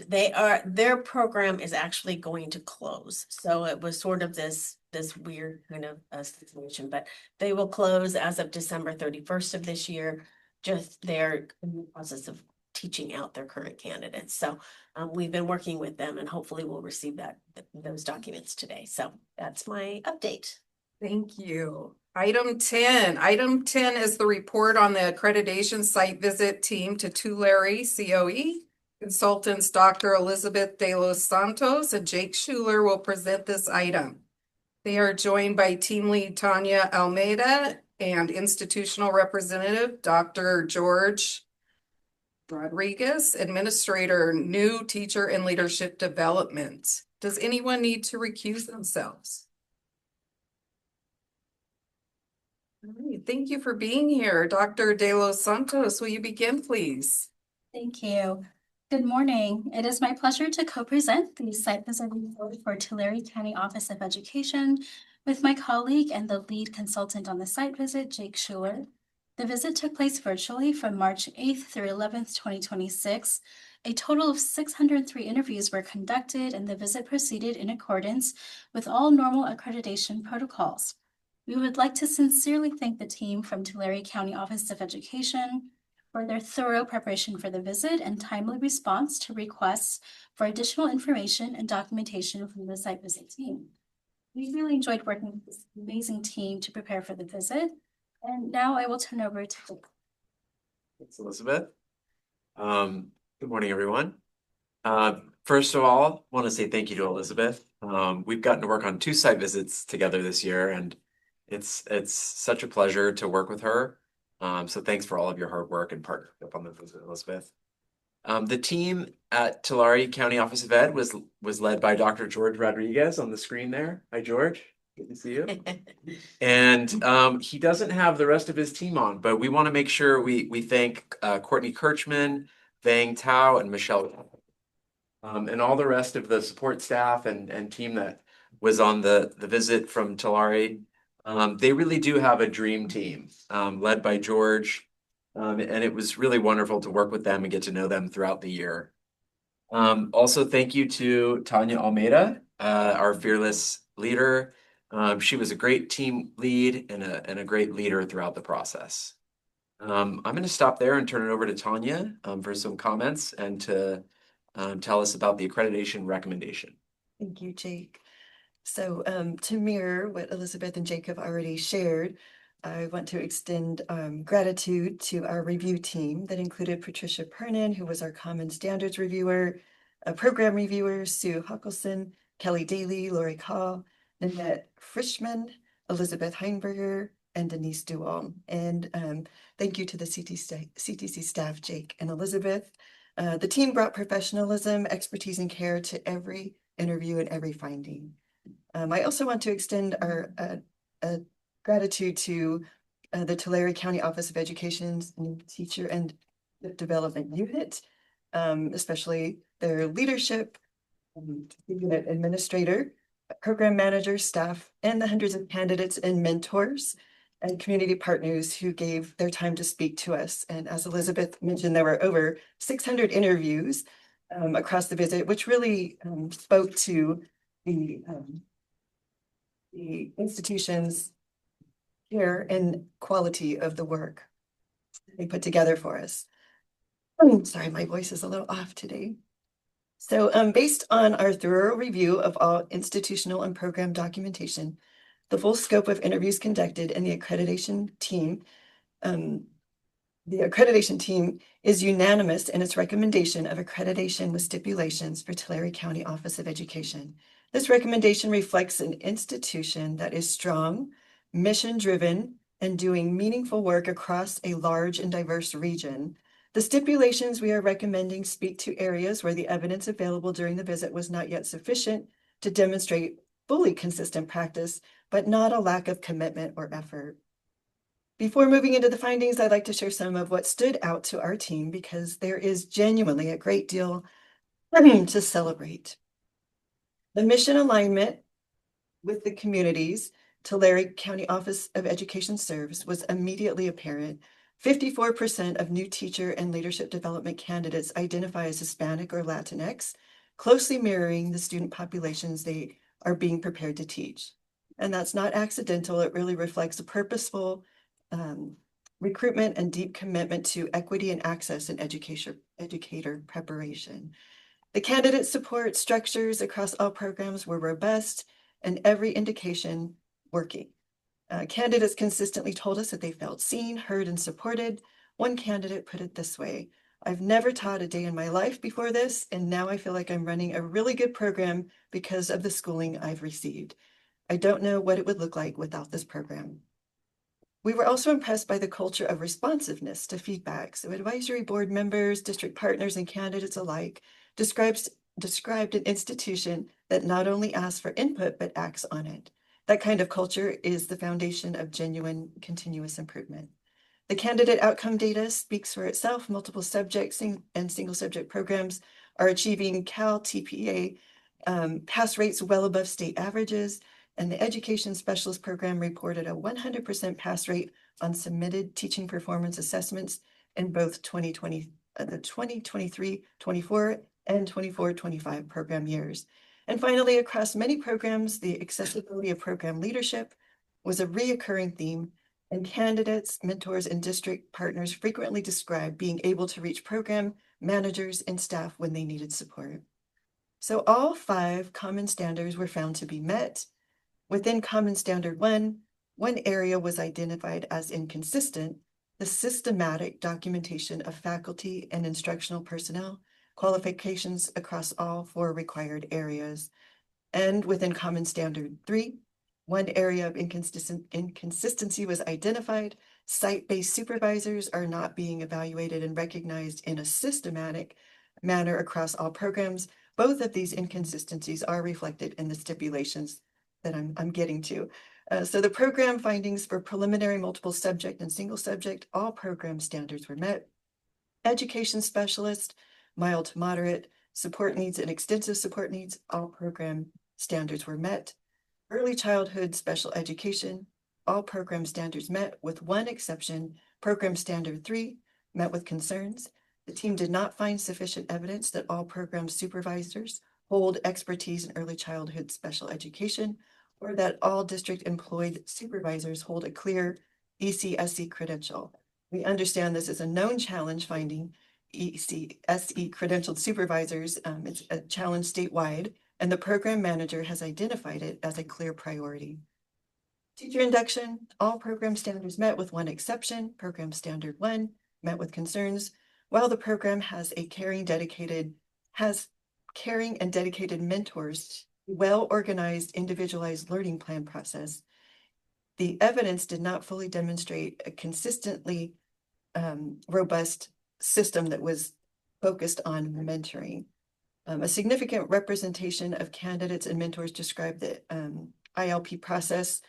their program is actually going to close. So it was sort of this weird kind of situation, but they will close as of December 31st of this year. Just they're in the process of teaching out their current candidates. So we've been working with them, and hopefully we'll receive those documents today. So that's my update. Thank you. Item 10. Item 10 is the report on the accreditation site visit team to Tulare COE. Consultants Dr. Elizabeth De Los Santos and Jake Schuler will present this item. They are joined by team lead Tanya Almeida and institutional representative Dr. George Rodriguez, Administrator, New Teacher and Leadership Development. Does anyone need to recuse themselves? All right, thank you for being here. Dr. De Los Santos, will you begin, please? Thank you. Good morning. It is my pleasure to co-present the site visit report for Tulare County Office of Education with my colleague and the lead consultant on the site visit, Jake Schuler. The visit took place virtually from March 8th through 11th, 2026. A total of 603 interviews were conducted, and the visit proceeded in accordance with all normal accreditation protocols. We would like to sincerely thank the team from Tulare County Office of Education for their thorough preparation for the visit and timely response to requests for additional information and documentation from the site visit team. We really enjoyed working with this amazing team to prepare for the visit. And now I will turn over to Jake. Thanks, Elizabeth. Good morning, everyone. First of all, I want to say thank you to Elizabeth. We've gotten to work on 2 site visits together this year, and it's such a pleasure to work with her. So thanks for all of your hard work and partnership on the visit, Elizabeth. The team at Tulare County Office of Ed was led by Dr. George Rodriguez on the screen there. Hi, George. Good to see you. And he doesn't have the rest of his team on, but we want to make sure we thank Courtney Kirchman, Vang Tao, and Michelle, and all the rest of the support staff and team that was on the visit from Tulare. They really do have a dream team led by George, and it was really wonderful to work with them and get to know them throughout the year. Also, thank you to Tanya Almeida, our fearless leader. She was a great team lead and a great leader throughout the process. I'm going to stop there and turn it over to Tanya for some comments and to tell us about the accreditation recommendation. Thank you, Jake. So to mirror what Elizabeth and Jake have already shared, I want to extend gratitude to our review team that included Patricia Pernin, who was our Common Standards reviewer, program reviewers, Sue Huckelson, Kelly Daly, Lori Call, Nanette Frischman, Elizabeth Heinberger, and Denise Duval. And thank you to the CTC staff, Jake and Elizabeth. The team brought professionalism, expertise, and care to every interview and every finding. I also want to extend our gratitude to the Tulare County Office of Education's new Teacher and Development Unit, especially their leadership, unit administrator, program manager, staff, and the hundreds of candidates and mentors and community partners who gave their time to speak to us. And as Elizabeth mentioned, there were over 600 interviews across the visit, which really spoke to the institution's care and quality of the work they put together for us. Sorry, my voice is a little off today. So based on our thorough review of all institutional and program documentation, the full scope of interviews conducted, and the accreditation team is unanimous in its recommendation of accreditation with stipulations for Tulare County Office of Education. This recommendation reflects an institution that is strong, mission-driven, and doing meaningful work across a large and diverse region. The stipulations we are recommending speak to areas where the evidence available during the visit was not yet sufficient to demonstrate fully consistent practice, but not a lack of commitment or effort. Before moving into the findings, I'd like to share some of what stood out to our team because there is genuinely a great deal to celebrate. The mission alignment with the communities Tulare County Office of Education serves was immediately apparent. 54% of new teacher and leadership development candidates identify as Hispanic or Latinx, closely mirroring the student populations they are being prepared to teach. And that's not accidental. It really reflects a purposeful recruitment and deep commitment to equity and access in educator preparation. The candidate support structures across all programs were robust and every indication working. Candidates consistently told us that they felt seen, heard, and supported. One candidate put it this way: I've never taught a day in my life before this, and now I feel like I'm running a really good program because of the schooling I've received. I don't know what it would look like without this program. We were also impressed by the culture of responsiveness to feedback. So advisory board members, district partners, and candidates alike described an institution that not only asks for input, but acts on it. That kind of culture is the foundation of genuine continuous improvement. The candidate outcome data speaks for itself. Multiple subjects and single subject programs are achieving Cal TPA pass rates well above state averages, and the education specialist program reported a 100% pass rate on submitted teaching performance assessments in both the 2023-24 and 24-25 program years. And finally, across many programs, the accessibility of program leadership was a reoccurring theme, and candidates, mentors, and district partners frequently described being able to reach program managers and staff when they needed support. So all 5 common standards were found to be met. Within Common Standard 1, one area was identified as inconsistent: the systematic documentation of faculty and instructional personnel qualifications across all 4 required areas. And within Common Standard 3, one area of inconsistency was identified: site-based supervisors are not being evaluated and recognized in a systematic manner across all programs. Both of these inconsistencies are reflected in the stipulations that I'm getting to. So the program findings for preliminary multiple subject and single subject, all program standards were met. Education specialist, mild to moderate, support needs and extensive support needs, all program standards were met. Early childhood special education, all program standards met with one exception: program standard 3 met with concerns. The team did not find sufficient evidence that all program supervisors hold expertise in early childhood special education, or that all district employed supervisors hold a clear ECSE credential. We understand this is a known challenge finding ECSE credentialed supervisors. It's a challenge statewide, and the program manager has identified it as a clear priority. Teacher induction, all program standards met with one exception: program standard 1 met with concerns. While the program has caring and dedicated mentors, well-organized, individualized learning plan process, the evidence did not fully demonstrate a consistently robust system that was focused on mentoring. A significant representation of candidates and mentors described the ILP process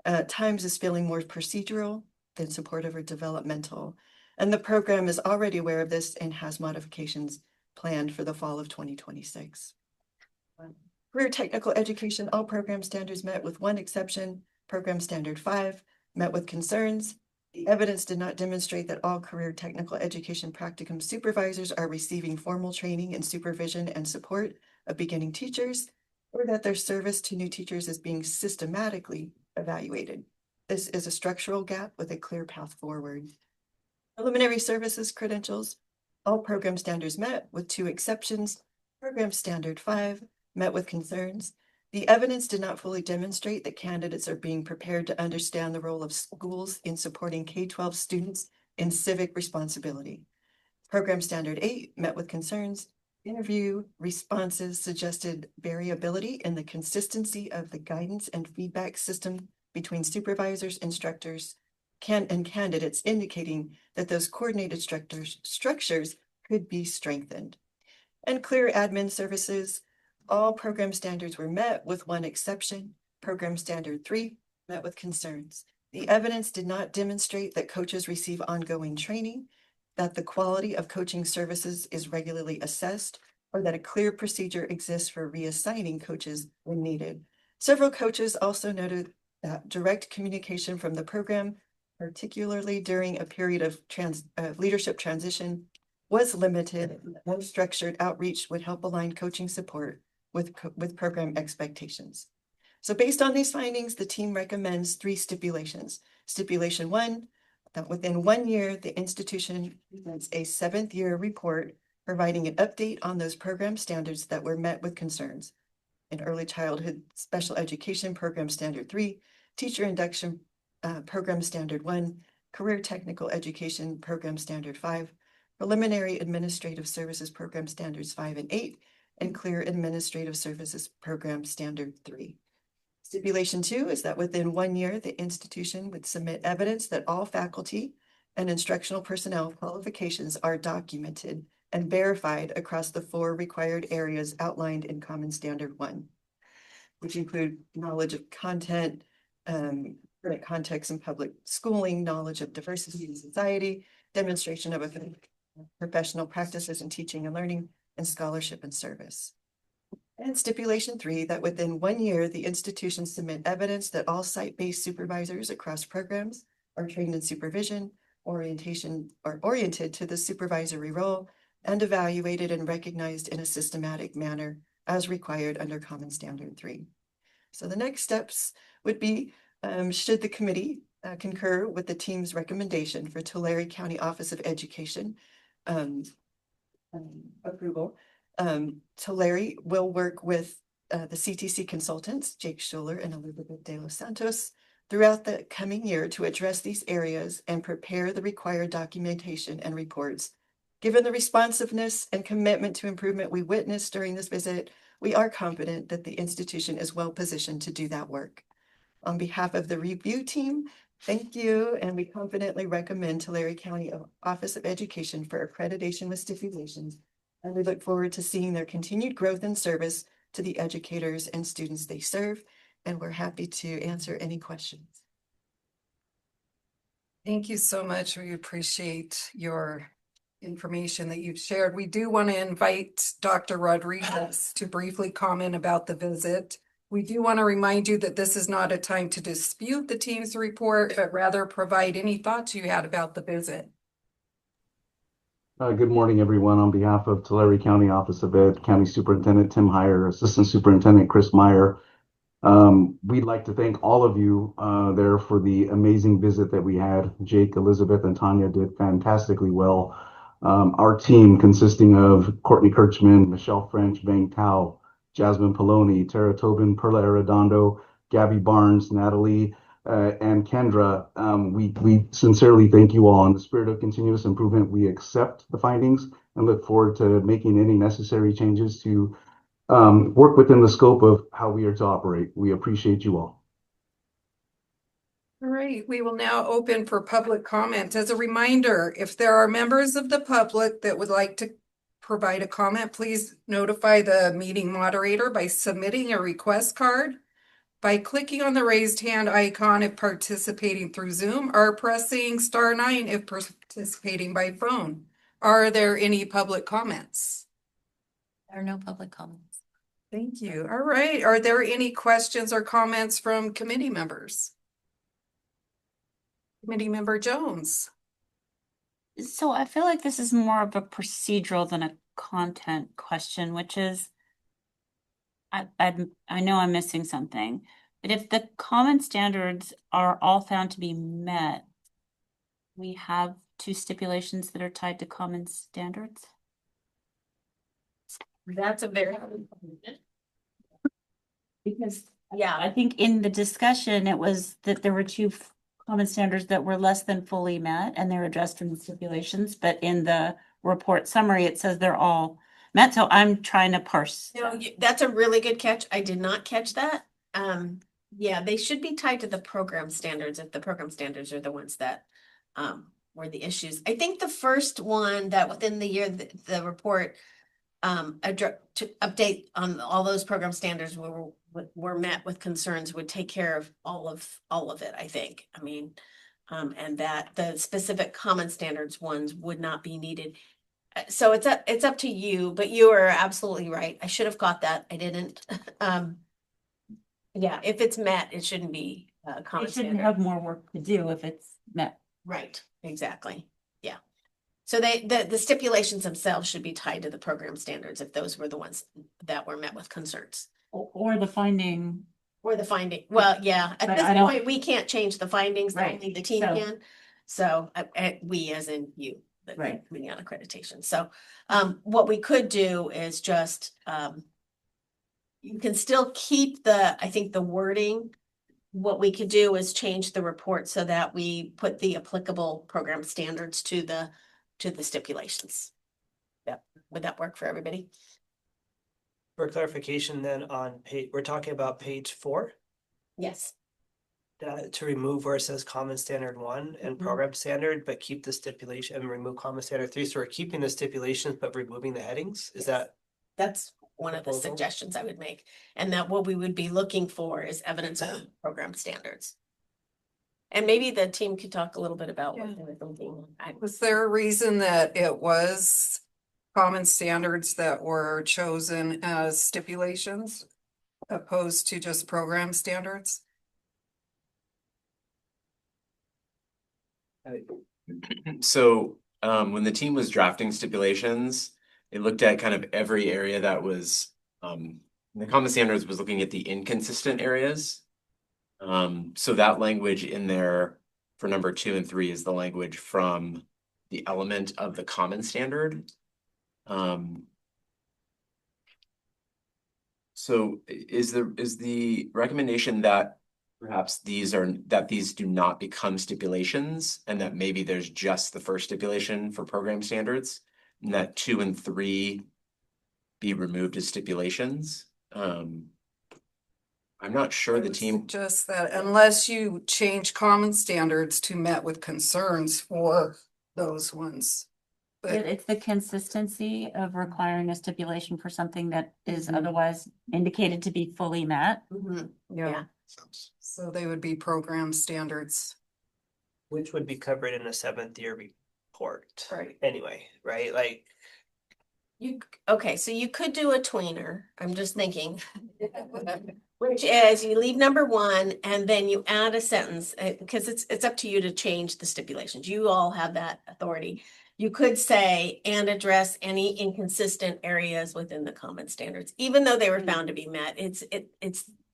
at times as feeling more procedural than supportive or developmental. And the program is already aware of this and has modifications planned for the fall of 2026. Career technical education, all program standards met with one exception: program standard 5 met with concerns. The evidence did not demonstrate that all career technical education practicum supervisors are receiving formal training and supervision and support of beginning teachers, or that their service to new teachers is being systematically evaluated. This is a structural gap with a clear path forward. Preliminary services credentials, all program standards met with 2 exceptions: program standard 5 met with concerns. The evidence did not fully demonstrate that candidates are being prepared to understand the role of schools in supporting K-12 students in civic responsibility. Program standard 8 met with concerns. Interview responses suggested variability in the consistency of the guidance and feedback system between supervisors, instructors, and candidates, indicating that those coordinated structures could be strengthened. And clear admin services, all program standards were met with one exception: program standard 3 met with concerns. The evidence did not demonstrate that coaches receive ongoing training, that the quality of coaching services is regularly assessed, or that a clear procedure exists for reassigning coaches when needed. Several coaches also noted that direct communication from the program, particularly during a period of leadership transition, was limited. More structured outreach would help align coaching support with program expectations. So based on these findings, the team recommends 3 stipulations. Stipulation 1, that within 1 year, the institution presents a 7th year report providing an update on those program standards that were met with concerns. In early childhood special education, program standard 3, teacher induction program standard 1, career technical education program standard 5, preliminary administrative services program standards 5 and 8, and clear administrative services program standard 3. Stipulation 2 is that within 1 year, the institution would submit evidence that all faculty and instructional personnel qualifications are documented and verified across the 4 required areas outlined in Common Standard 1, which include knowledge of content, current context in public schooling, knowledge of diversity in society, demonstration of professional practices in teaching and learning, and scholarship and service. And stipulation 3, that within 1 year, the institution submit evidence that all site-based supervisors across programs are trained in supervision, orientation, or oriented to the supervisory role, and evaluated and recognized in a systematic manner as required under Common Standard 3. So the next steps would be, should the committee concur with the team's recommendation for Tulare County Office of Education approval, Tulare will work with the CTC consultants, Jake Schuler and Elizabeth De Los Santos, throughout the coming year to address these areas and prepare the required documentation and reports. Given the responsiveness and commitment to improvement we witnessed during this visit, we are confident that the institution is well positioned to do that work. On behalf of the review team, thank you, and we confidently recommend Tulare County Office of Education for accreditation with stipulations, and we look forward to seeing their continued growth and service to the educators and students they serve, and we're happy to answer any questions. Thank you so much. We appreciate your information that you've shared. We do want to invite Dr. Rodriguez to briefly comment about the visit. We do want to remind you that this is not a time to dispute the team's report, but rather provide any thoughts you had about the visit. Good morning, everyone. On behalf of Tulare County Office of Ed, County Superintendent Tim Heyer, Assistant Superintendent Chris Meyer, we'd like to thank all of you there for the amazing visit that we had. Jake, Elizabeth, and Tanya did fantastically well. Our team, consisting of Courtney Kirchman, Michelle French, Bang Tao, Jasmine Poloni, Tara Tobin, Perla Arredondo, Gabby Barnes, Natalie, and Kendra, we sincerely thank you all. In the spirit of continuous improvement, we accept the findings and look forward to making any necessary changes to work within the scope of how we are to operate. We appreciate you all. All right, we will now open for public comment. As a reminder, if there are members of the public that would like to provide a comment, please notify the meeting moderator by submitting a request card, by clicking on the raised hand icon if participating through Zoom, or pressing *9 if participating by phone. Are there any public comments? There are no public comments. Thank you. All right. Are there any questions or comments from committee members? Committee Member Jones. So I feel like this is more of a procedural than a content question, which is, I know I'm missing something, but if the common standards are all found to be met, we have 2 stipulations that are tied to common standards. That's a very Because, yeah, I think in the discussion, it was that there were 2 common standards that were less than fully met, and they're addressed in the stipulations, but in the report summary, it says they're all met. So I'm trying to parse. No, that's a really good catch. I did not catch that. Yeah, they should be tied to the program standards if the program standards are the ones that were the issues. I think the first one that within the year, the report to update on all those program standards were met with concerns would take care of all of it, I think. I mean, and that the specific common standards ones would not be needed. So it's up to you, but you are absolutely right. I should have got that. I didn't. Yeah, if it's met, it shouldn't be common It shouldn't standard. have more work to do if it's met. Right, exactly. Yeah. So the stipulations themselves should be tied to the program standards if those were the ones that were met with concerns. Or the finding. Or the finding. Well, yeah, at But this I don't- point, we can't change the findings, Right, only the team so- can. So we as in you, the Right. Committee on Accreditation. So what we could do is just you can still keep I think the wording. What we could do is change the report so that we put the applicable program standards to the stipulations. Yep. Would that work for everybody? For clarification then we're talking about page 4? Yes. To remove where it says common standard 1 and program standard, but keep the stipulation and remove common standard 3. So we're keeping the stipulations, but removing the headings? Is that? That's one of the Proposal? suggestions I would make. And that what we would be looking for is evidence of program standards. And maybe the team could talk a little bit about what they were thinking. Was there a reason that it was common standards that were chosen as stipulations opposed to just program standards? So when the team was drafting stipulations, they looked at kind of every area that was the common standards was looking at the inconsistent areas. So that language in there for number 2 and 3 is the language from the element of the common standard. So is the recommendation that perhaps these do not become stipulations, and that maybe there's just the first stipulation for program standards, and that 2 and 3 be removed as stipulations? I'm not sure the team. Just that unless you change common standards to met with concerns for those ones. It's the consistency of requiring a stipulation for something that is otherwise indicated to be fully met. Yeah. So they would be program standards. Which would be covered in a 7th year report. Right. Anyway, right? Like, Okay, so you could do a tweener. I'm just thinking. Which is you leave number 1 and then you add a sentence because it's up to you to change the stipulations. You all have that authority. You could say and address any inconsistent areas within the common standards, even though they were found to be met.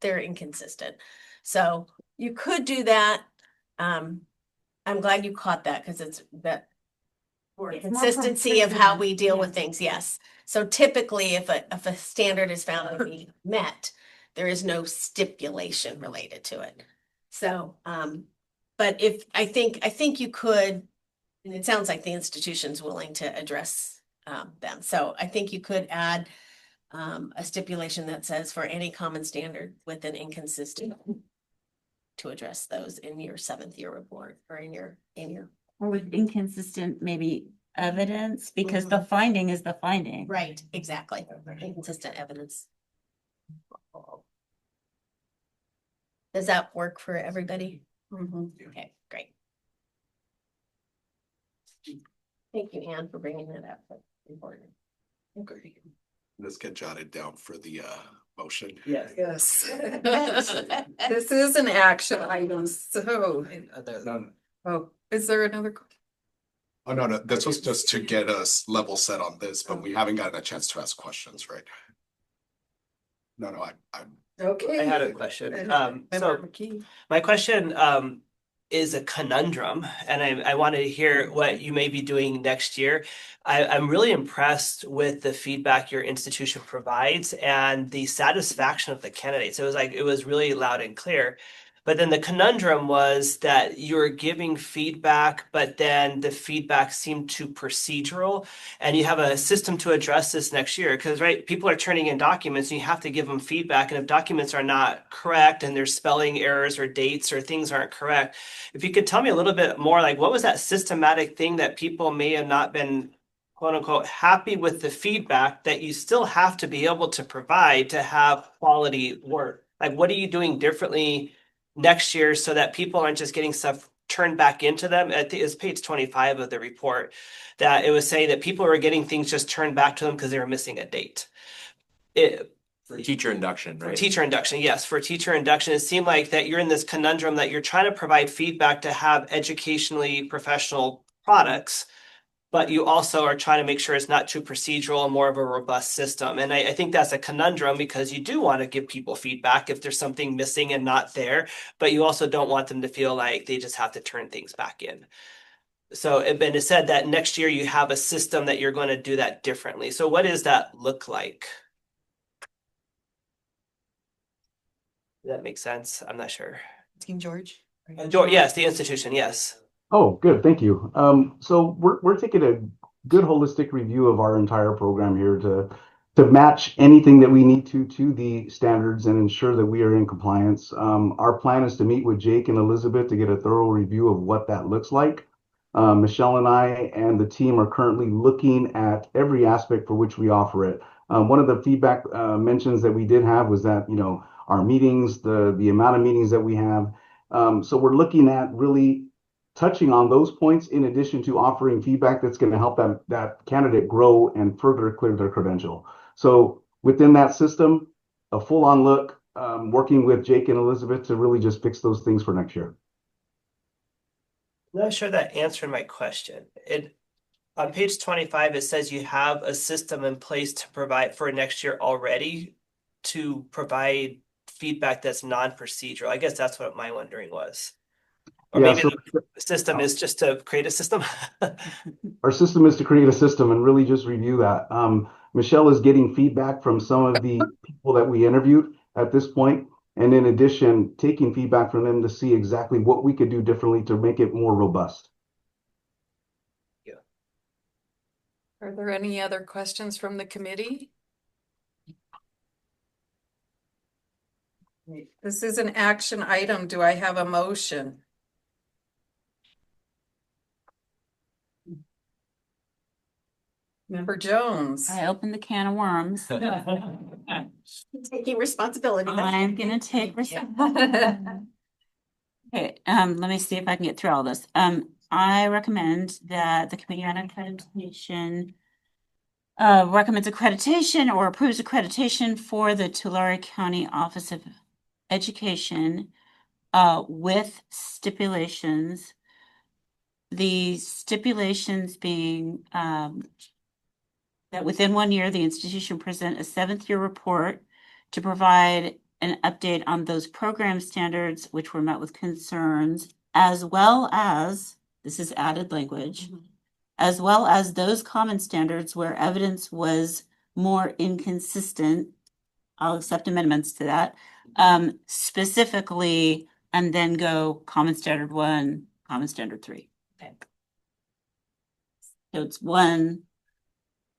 They're inconsistent. So you could do that. I'm glad you caught that because it's that consistency of how we deal with things. Yes. So typically if a standard is found to be met, there is no stipulation related to it. So, but if I think you could, and it sounds like the institution's willing to address them. So I think you could add a stipulation that says for any common standard with an inconsistent to address those in your 7th year report or in your. Or with inconsistent maybe evidence, because the finding is the finding. Right, exactly. Inconsistent evidence. Does that work for everybody? Okay, great. Thank you, Anne, for bringing that up. That's important. Okay. This get jotted down for the motion. yes. Yes. This is an action item, so. Oh, is there another? Oh, no, this was just to get us level set on this, but we haven't gotten a chance to ask questions, right? No, I'm. Okay. I had a question. So McKee. my question is a conundrum, and I wanted to hear what you may be doing next year. I'm really impressed with the feedback your institution provides and the satisfaction of the candidates. It was really loud and clear. But then the conundrum was that you're giving feedback, but then the feedback seemed too procedural, and you have a system to address this next year. Because, right, people are turning in documents and you have to give them feedback. And if documents are not correct and there's spelling errors or dates or things aren't correct, if you could tell me a little bit more, like what was that systematic thing that people may have not been quote unquote happy with the feedback that you still have to be able to provide to have quality work? Like, what are you doing differently next year so that people aren't just getting stuff turned back into them? I think it's page 25 of the report that it was saying that people were getting things just turned back to them because they were missing a date. For teacher induction, right? For teacher induction, yes. For teacher induction, it seemed like that you're in this conundrum that you're trying to provide feedback to have educationally professional products, but you also are trying to make sure it's not too procedural and more of a robust system. And I think that's a conundrum because you do want to give people feedback if there's something missing and not there, but you also don't want them to feel like they just have to turn things back in. So it said that next year you have a system that you're going to do that differently. So what does that look like? Does that make sense? I'm not sure. Team George? George, yes, the institution, yes. Oh, good. Thank you. So we're taking a good holistic review of our entire program here to to match anything that we need to the standards and ensure that we are in compliance. Our plan is to meet with Jake and Elizabeth to get a thorough review of what that looks like. Michelle and I and the team are currently looking at every aspect for which we offer it. One of the feedback mentions that we did have was that, you know, our meetings, the amount of meetings that we have. So we're looking at really touching on those points in addition to offering feedback that's going to help that candidate grow and further clear their credential. So within that system, a full-on look, working with Jake and Elizabeth to really just fix those things for next year. I'm not sure that answered my question. On page 25, it says you have a system in place to provide for next year already to provide feedback that's non-procedural. I guess that's what my wondering was. Or Yeah, maybe so the system is just to create a system. our system is to create a system and really just review that. Michelle is getting feedback from some of the people that we interviewed at this point, and in addition, taking feedback from them to see exactly what we could do differently to make it more robust. Are there any other questions from the committee? This is an action item. Do I have a motion? Member Jones. I opened the can of worms. Taking responsibility. I'm gonna take responsibility. Okay, let me see if I can get through all this. I recommend that the Committee on Accreditation recommends accreditation or approves accreditation for the Tulare County Office of Education with stipulations. The stipulations being that within 1 year, the institution present a 7th-year report to provide an update on those program standards which were met with concerns, as well as, this is added language, as well as those common standards where evidence was more inconsistent. I'll accept amendments to that. Specifically, and then go common standard 1, common standard 3. Okay. So it's 1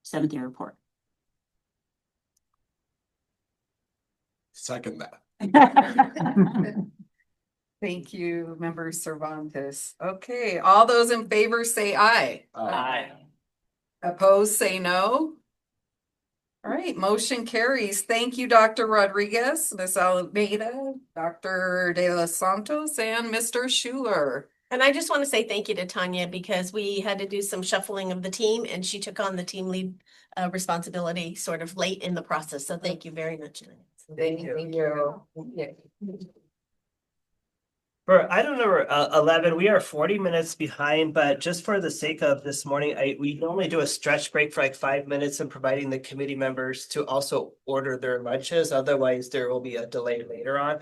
7th-year report. Second that. Thank you, Member Cervantes. Okay, all those in favor say aye. Aye. Opposed, say no. All right, motion carries. Thank you, Dr. Rodriguez, Ms. Almeida, Dr. De Los Santos, and Mr. Schuler. And I just want to say thank you to Tanya because we had to do some shuffling of the team and she took on the team lead responsibility sort of late in the process. So thank you very much. Thank you. For item number 11, we are 40 minutes behind, but just for the sake of this morning, we normally do a stretch break for like 5 minutes and providing the committee members to also order their lunches. Otherwise, there will be a delay later on.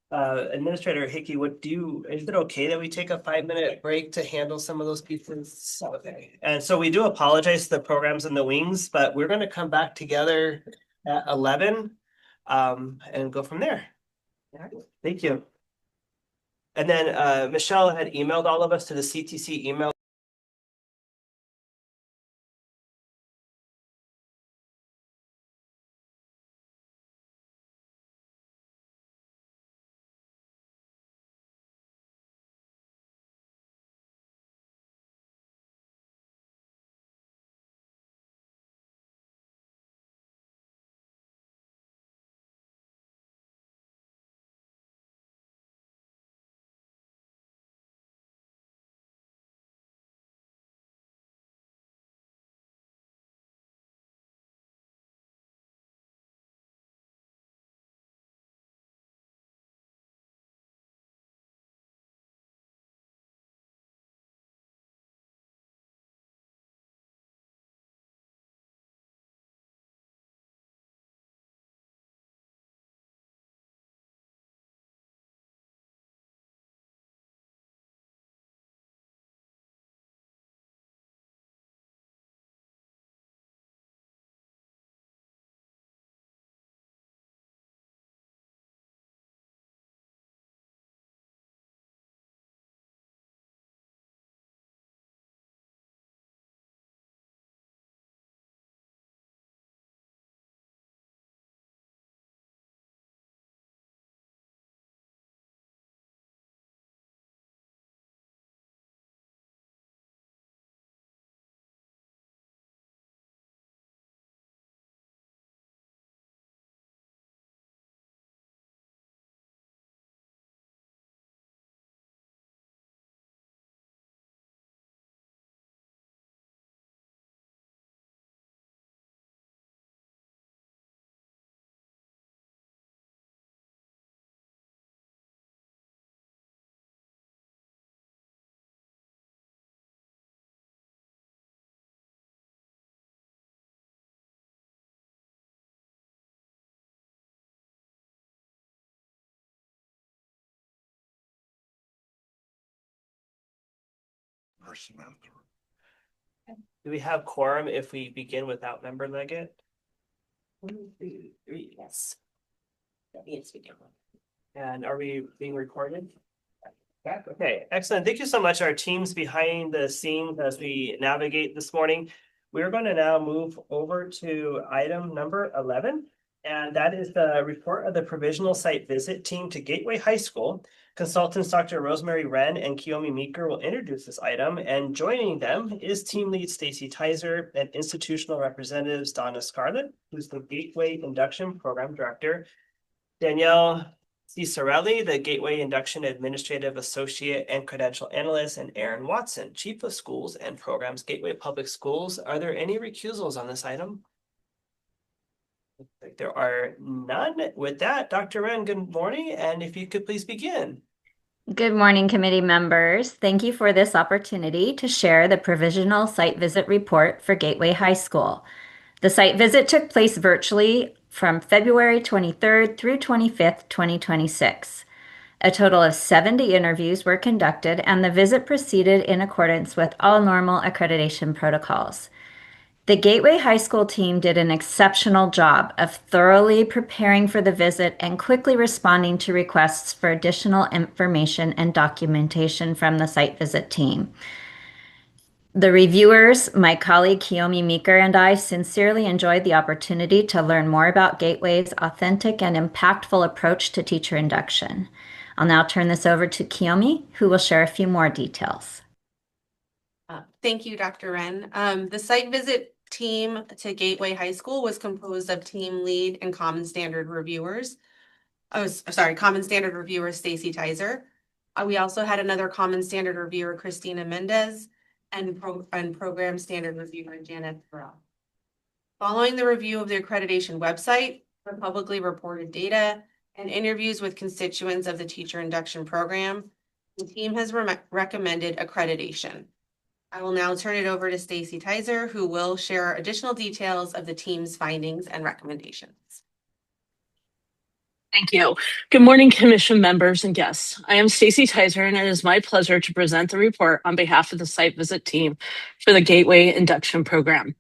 Administrator Hickey, is it okay that we take a 5-minute break to handle some of those pieces? Okay. And so we do apologize to the programs in the wings, but we're going to come back together at 11 and go from there. Thank you. And then Michelle had emailed all of us to the CTC email Do we have quorum if we begin without member Leggett? 1, 2, 3, yes. Yes, we do. And are we being recorded? Okay, excellent. Thank you so much, our teams behind the scenes as we navigate this morning. We're going to now move over to item number 11, and that is the report of the provisional site visit team to Gateway High School. Consultants Dr. Rosemary Wren and Kiyomi Meeker will introduce this item, and joining them is team lead Stacy Tizer and institutional representatives Donna Scarlett, who's the Gateway Induction Program Director, Danielle Cicerelli, the Gateway Induction Administrative Associate and Credential Analyst, and Aaron Watson, Chief of Schools and Programs, Gateway Public Schools. Are there any recusals on this item? Looks like there are none. With that, Dr. Wren, good morning, and if you could please begin. Good morning, committee members. Thank you for this opportunity to share the provisional site visit report for Gateway High School. The site visit took place virtually from February 23rd through 25th, 2026. A total of 70 interviews were conducted, and the visit proceeded in accordance with all normal accreditation protocols. The Gateway High School team did an exceptional job of thoroughly preparing for the visit and quickly responding to requests for additional information and documentation from the site visit team. The reviewers, my colleague Kiyomi Meeker, and I sincerely enjoyed the opportunity to learn more about Gateway's authentic and impactful approach to teacher induction. I'll now turn this over to Kiyomi, who will share a few more details. Thank you, Dr. Wren. The site visit team to Gateway High School was composed of team lead and common standard reviewers. Common standard reviewer Stacy Tizer. We also had another common standard reviewer, Christina Mendez, and program standard reviewer Janet Burrell. Following the review of the accreditation website, the publicly reported data, and interviews with constituents of the teacher induction program, the team has recommended accreditation. I will now turn it over to Stacy Tizer, who will share additional details of the team's findings and recommendations. Thank you. Good morning, commission members and guests. I am Stacy Tizer, and it is my pleasure to present the report on behalf of the site visit team for the Gateway Induction Program.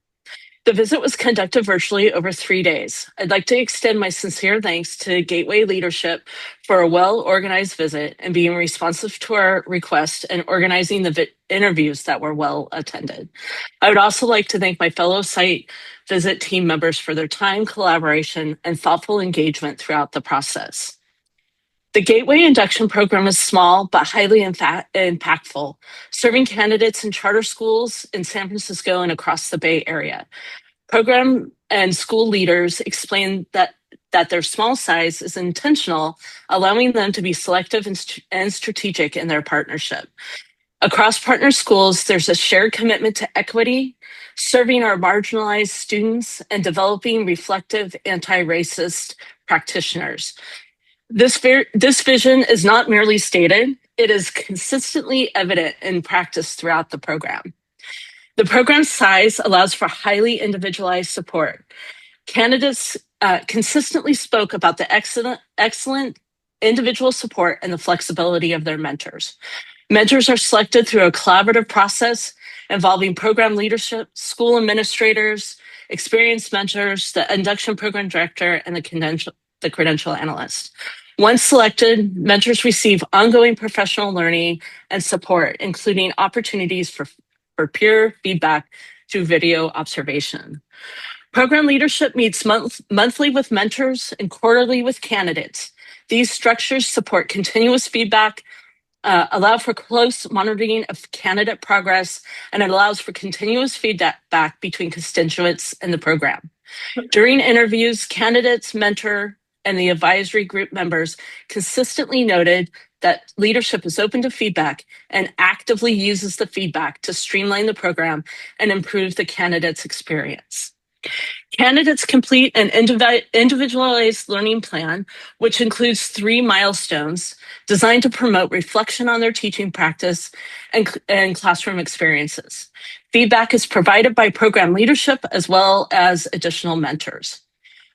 The visit was conducted virtually over 3 days. I'd like to extend my sincere thanks to Gateway leadership for a well-organized visit and being responsive to our request and organizing the interviews that were well attended. I would also like to thank my fellow site visit team members for their time, collaboration, and thoughtful engagement throughout the process. The Gateway Induction Program is small but highly impactful, serving candidates in charter schools in San Francisco and across the Bay Area. Program and school leaders explain that their small size is intentional, allowing them to be selective and strategic in their partnership. Across partner schools, there's a shared commitment to equity, serving our marginalized students, and developing reflective anti-racist practitioners. This vision is not merely stated, it is consistently evident in practice throughout the program. The program's size allows for highly individualized support. Candidates consistently spoke about the excellent individual support and the flexibility of their mentors. Mentors are selected through a collaborative process involving program leadership, school administrators, experienced mentors, the induction program director, and the credential analyst. Once selected, mentors receive ongoing professional learning and support, including opportunities for peer feedback through video observation. Program leadership meets monthly with mentors and quarterly with candidates. These structures support continuous feedback, allow for close monitoring of candidate progress, and it allows for continuous feedback between constituents in the program. During interviews, candidates, mentor, and the advisory group members consistently noted that leadership is open to feedback and actively uses the feedback to streamline the program and improve the candidate's experience. Candidates complete an individualized learning plan, which includes 3 milestones designed to promote reflection on their teaching practice and classroom experiences. Feedback is provided by program leadership as well as additional mentors.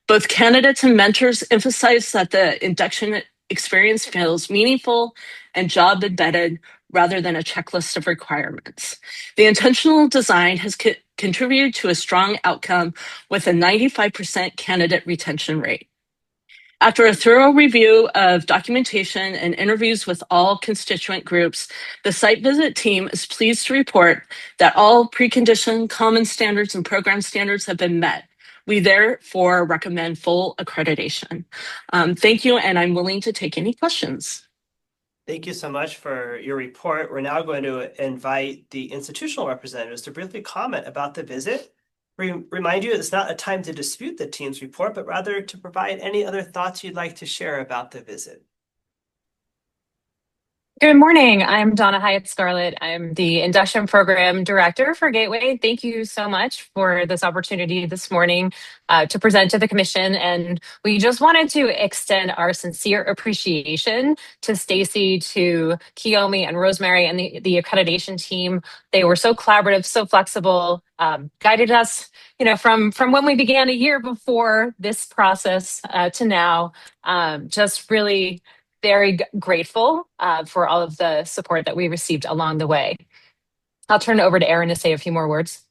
Both candidates and mentors emphasize that the induction experience feels meaningful and job embedded rather than a checklist of requirements. The intentional design has contributed to a strong outcome with a 95% candidate retention rate. After a thorough review of documentation and interviews with all constituent groups, the site visit team is pleased to report that all precondition, common standards, and program standards have been met. We therefore recommend full accreditation. Thank you, and I'm willing to take any questions. Thank you so much for your report. We're now going to invite the institutional representatives to briefly comment about the visit. Remind you, it's not a time to dispute the team's report, but rather to provide any other thoughts you'd like to share about the visit. Good morning. I'm Donna Hyatt-Scarlett. I'm the Induction Program Director for Gateway. Thank you so much for this opportunity this morning to present to the Commission. And we just wanted to extend our sincere appreciation to Stacy, to Kiyomi, and Rosemary, and the accreditation team. They were so collaborative, so flexible, guided us, from when we began a year before this process to now. Just really very grateful for all of the support that we received along the way. I'll turn it over to Erin to say a few more words.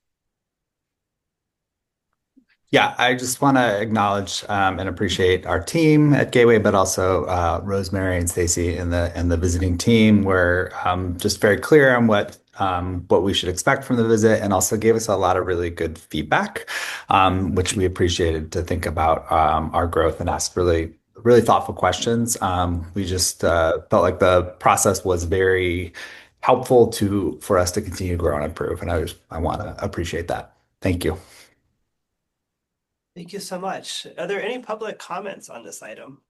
Yeah, I just want to acknowledge and appreciate our team at Gateway, but also Rosemary and Stacy and the visiting team were just very clear on what we should expect from the visit, and also gave us a lot of really good feedback, which we appreciated to think about our growth and ask really thoughtful questions. We just felt like the process was very helpful for us to continue to grow and improve, and I want to appreciate that. Thank you. Thank you so much. Are there any public comments on this item?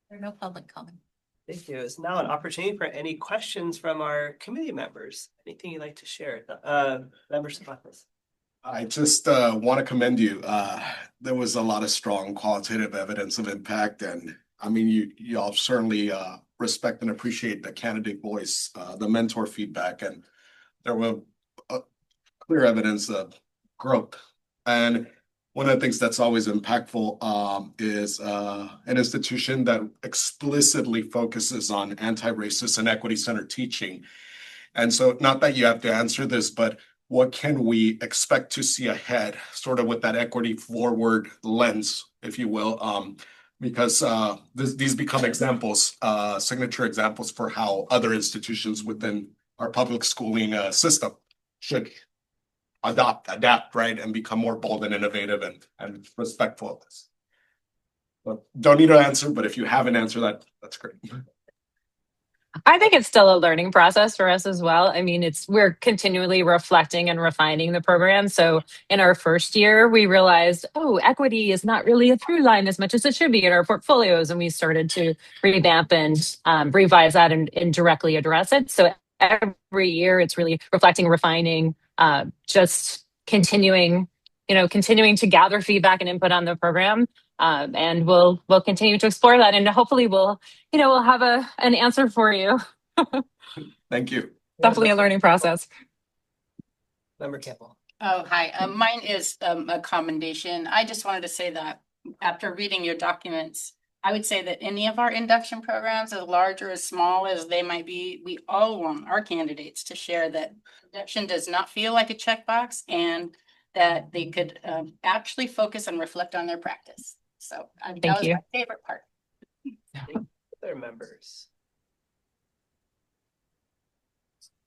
There are no public comments. Thank you. It's now an opportunity for any questions from our committee members. Anything you'd like to share? Members of office. I just want to commend you. There was a lot of strong qualitative evidence of impact, and I mean, you all certainly respect and appreciate the candidate voice, the mentor feedback, and there were clear evidence of growth. And one of the things that's always impactful is an institution that explicitly focuses on anti-racist and equity-centered teaching. And so, not that you have to answer this, but what can we expect to see ahead, sort of with that equity forward lens, if you will, because these become examples, signature examples for how other institutions within our public schooling system should adapt, right, and become more bold and innovative and respectful of this. But don't need to answer, but if you have an answer, that's great. I think it's still a learning process for us as well. I mean, we're continually reflecting and refining the program. So in our first year, we realized, equity is not really a through line as much as it should be in our portfolios. And we started to revamp and revise that and directly address it. So every year it's really reflecting, refining, just continuing to gather feedback and input on the program. And we'll continue to explore that, and hopefully we'll have an answer for you. Thank you. Definitely a learning process. Member Campbell. Oh, hi. Mine is a commendation. I just wanted to say that after reading your documents, I would say that any of our induction programs, as large or as small as they might be, we all want our candidates to share that induction does not feel like a checkbox, and that they could actually focus and reflect on their practice. So that was my favorite part. Other members.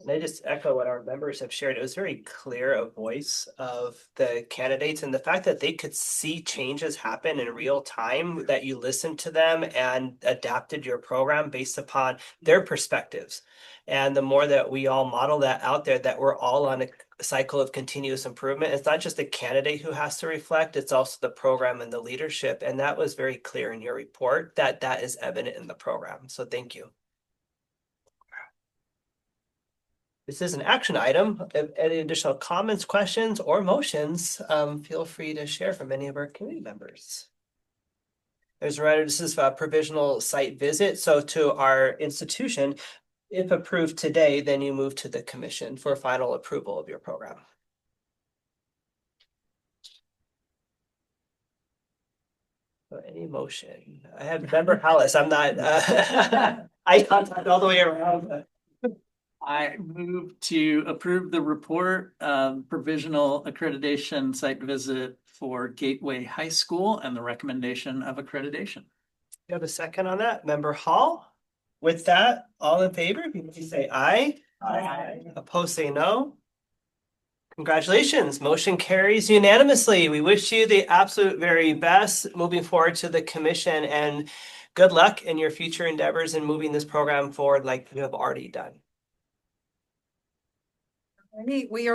And I just echo what our members have shared. It was very clear a voice of the candidates, and the fact that they could see changes happen in real time, that you listened to them and adapted your program based upon their perspectives. And the more that we all model that out there, that we're all on a cycle of continuous improvement. It's not just the candidate who has to reflect, it's also the program and the leadership. And that was very clear in your report, that is evident in the program. So thank you. This is an action item. If any additional comments, questions, or motions, feel free to share from any of our committee members. There's a writer, this is a provisional site visit. So to our institution, if approved today, then you move to the commission for final approval of your program. So any motion? I have member Hallis. I'm not, eye contact all the way around. I move to approve the report, provisional accreditation site visit for Gateway High School and the recommendation of accreditation. You have a second on that, Member Hall? With that, all in favor, please say aye. Aye. Opposed, say no. Congratulations, motion carries unanimously. We wish you the absolute very best moving forward to the commission, and good luck in your future endeavors in moving this program forward like you have already done. We are